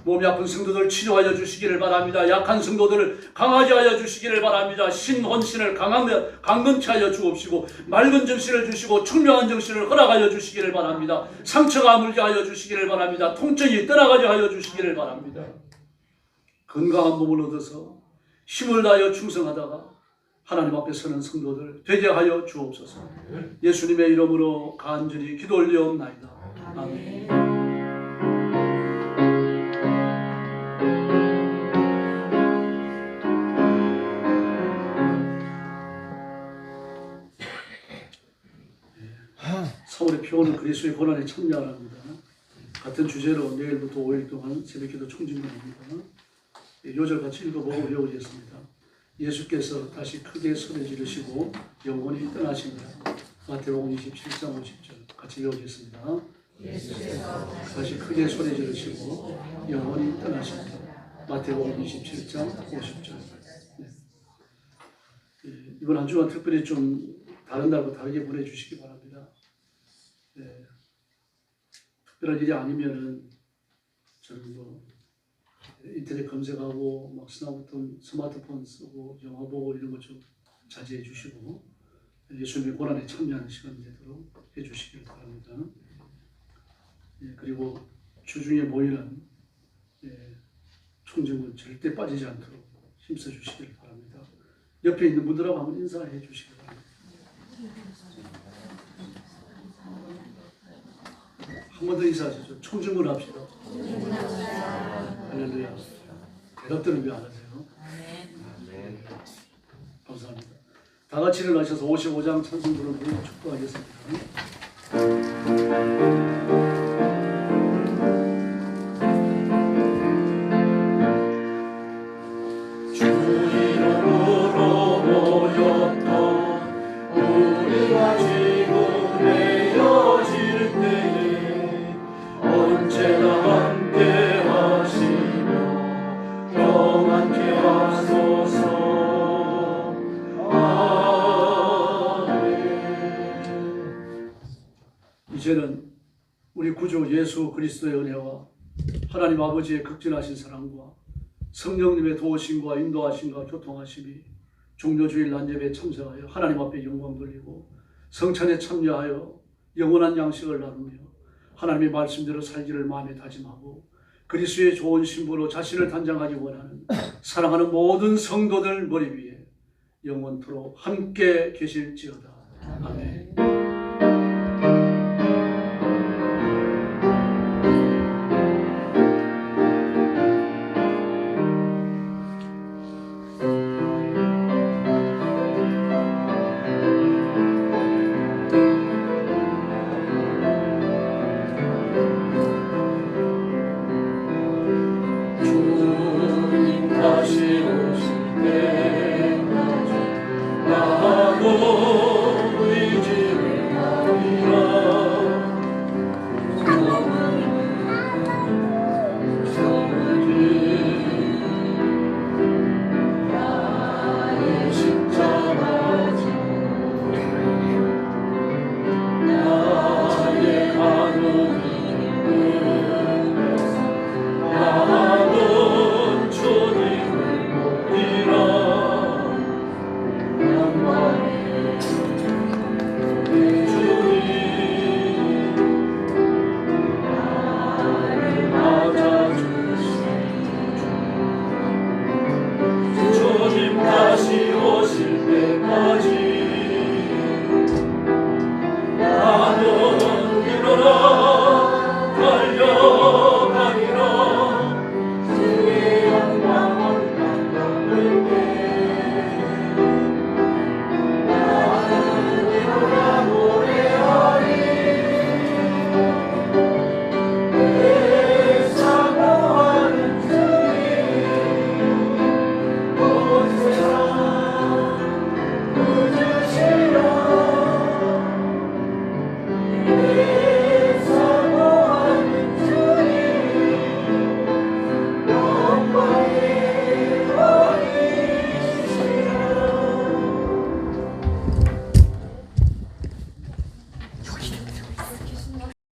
몸이 아픈 성도들 치료하여 주시기를 바랍니다. 약한 성도들을 강하게 하여 주시기를 바랍니다. 신혼신을 강건케 하여 주옵시고 맑은 정신을 주시고 청명한 정신을 허락하여 주시기를 바랍니다. 상처가 아물게 하여 주시기를 바랍니다. 통증이 떠나가게 하여 주시기를 바랍니다. 건강한 몸을 얻어서 힘을 다하여 충성하다가 하나님 앞에 서는 성도들 되게 하여 주옵소서. 예수님의 이름으로 간절히 기도 올려옵나이다. 아멘. 서울의 피오는 그리스도의 고난에 참여합니다. 같은 주제로 내일부터 5일 동안 새벽기도 총진문입니다. 요절 같이 읽어보고 배우겠습니다. 예수께서 다시 크게 소리 지르시고 영혼이 떠나십니다. 마태복음 27장 50절 같이 배우겠습니다. 다시 크게 소리 지르시고 영혼이 떠나십니다. 마태복음 27장 50절. 이번 한 주간 특별히 좀 다른 날과 다르게 보내주시기 바랍니다. 특별한 일이 아니면은 저는 뭐 인터넷 검색하고 막 스마트폰 쓰고 영화 보고 이런 것 좀 자제해 주시고 예수님의 고난에 참여하는 시간이 되도록 해 주시길 바랍니다. 그리고 주중에 모이는 총정은 절대 빠지지 않도록 힘써 주시길 바랍니다. 옆에 있는 분들하고 한번 인사해 주시기 바랍니다. 한 번 더 인사하시죠. 총정을 합시다. 할렐루야. 대답들은 왜 안 하세요? 감사합니다. 다 같이 일어나셔서 55장 찬송 부르고 축도하겠습니다. 주 이름으로 모였던 우리가 지금 내어질 때에 언제나 함께 하시며 평안케 하소서. 이제는 우리 구주 예수 그리스도의 은혜와 하나님 아버지의 극진하신 사랑과 성령님의 도우심과 인도하심과 교통하심이 종료주일 난예배에 참석하여 하나님 앞에 영광 돌리고 성찬에 참여하여 영원한 양식을 나누며 하나님의 말씀대로 살기를 마음에 다짐하고 그리스도의 좋은 신부로 자신을 단장하기 원하는 사랑하는 모든 성도들 머리 위에 영원토록 함께 계실지어다. 아멘.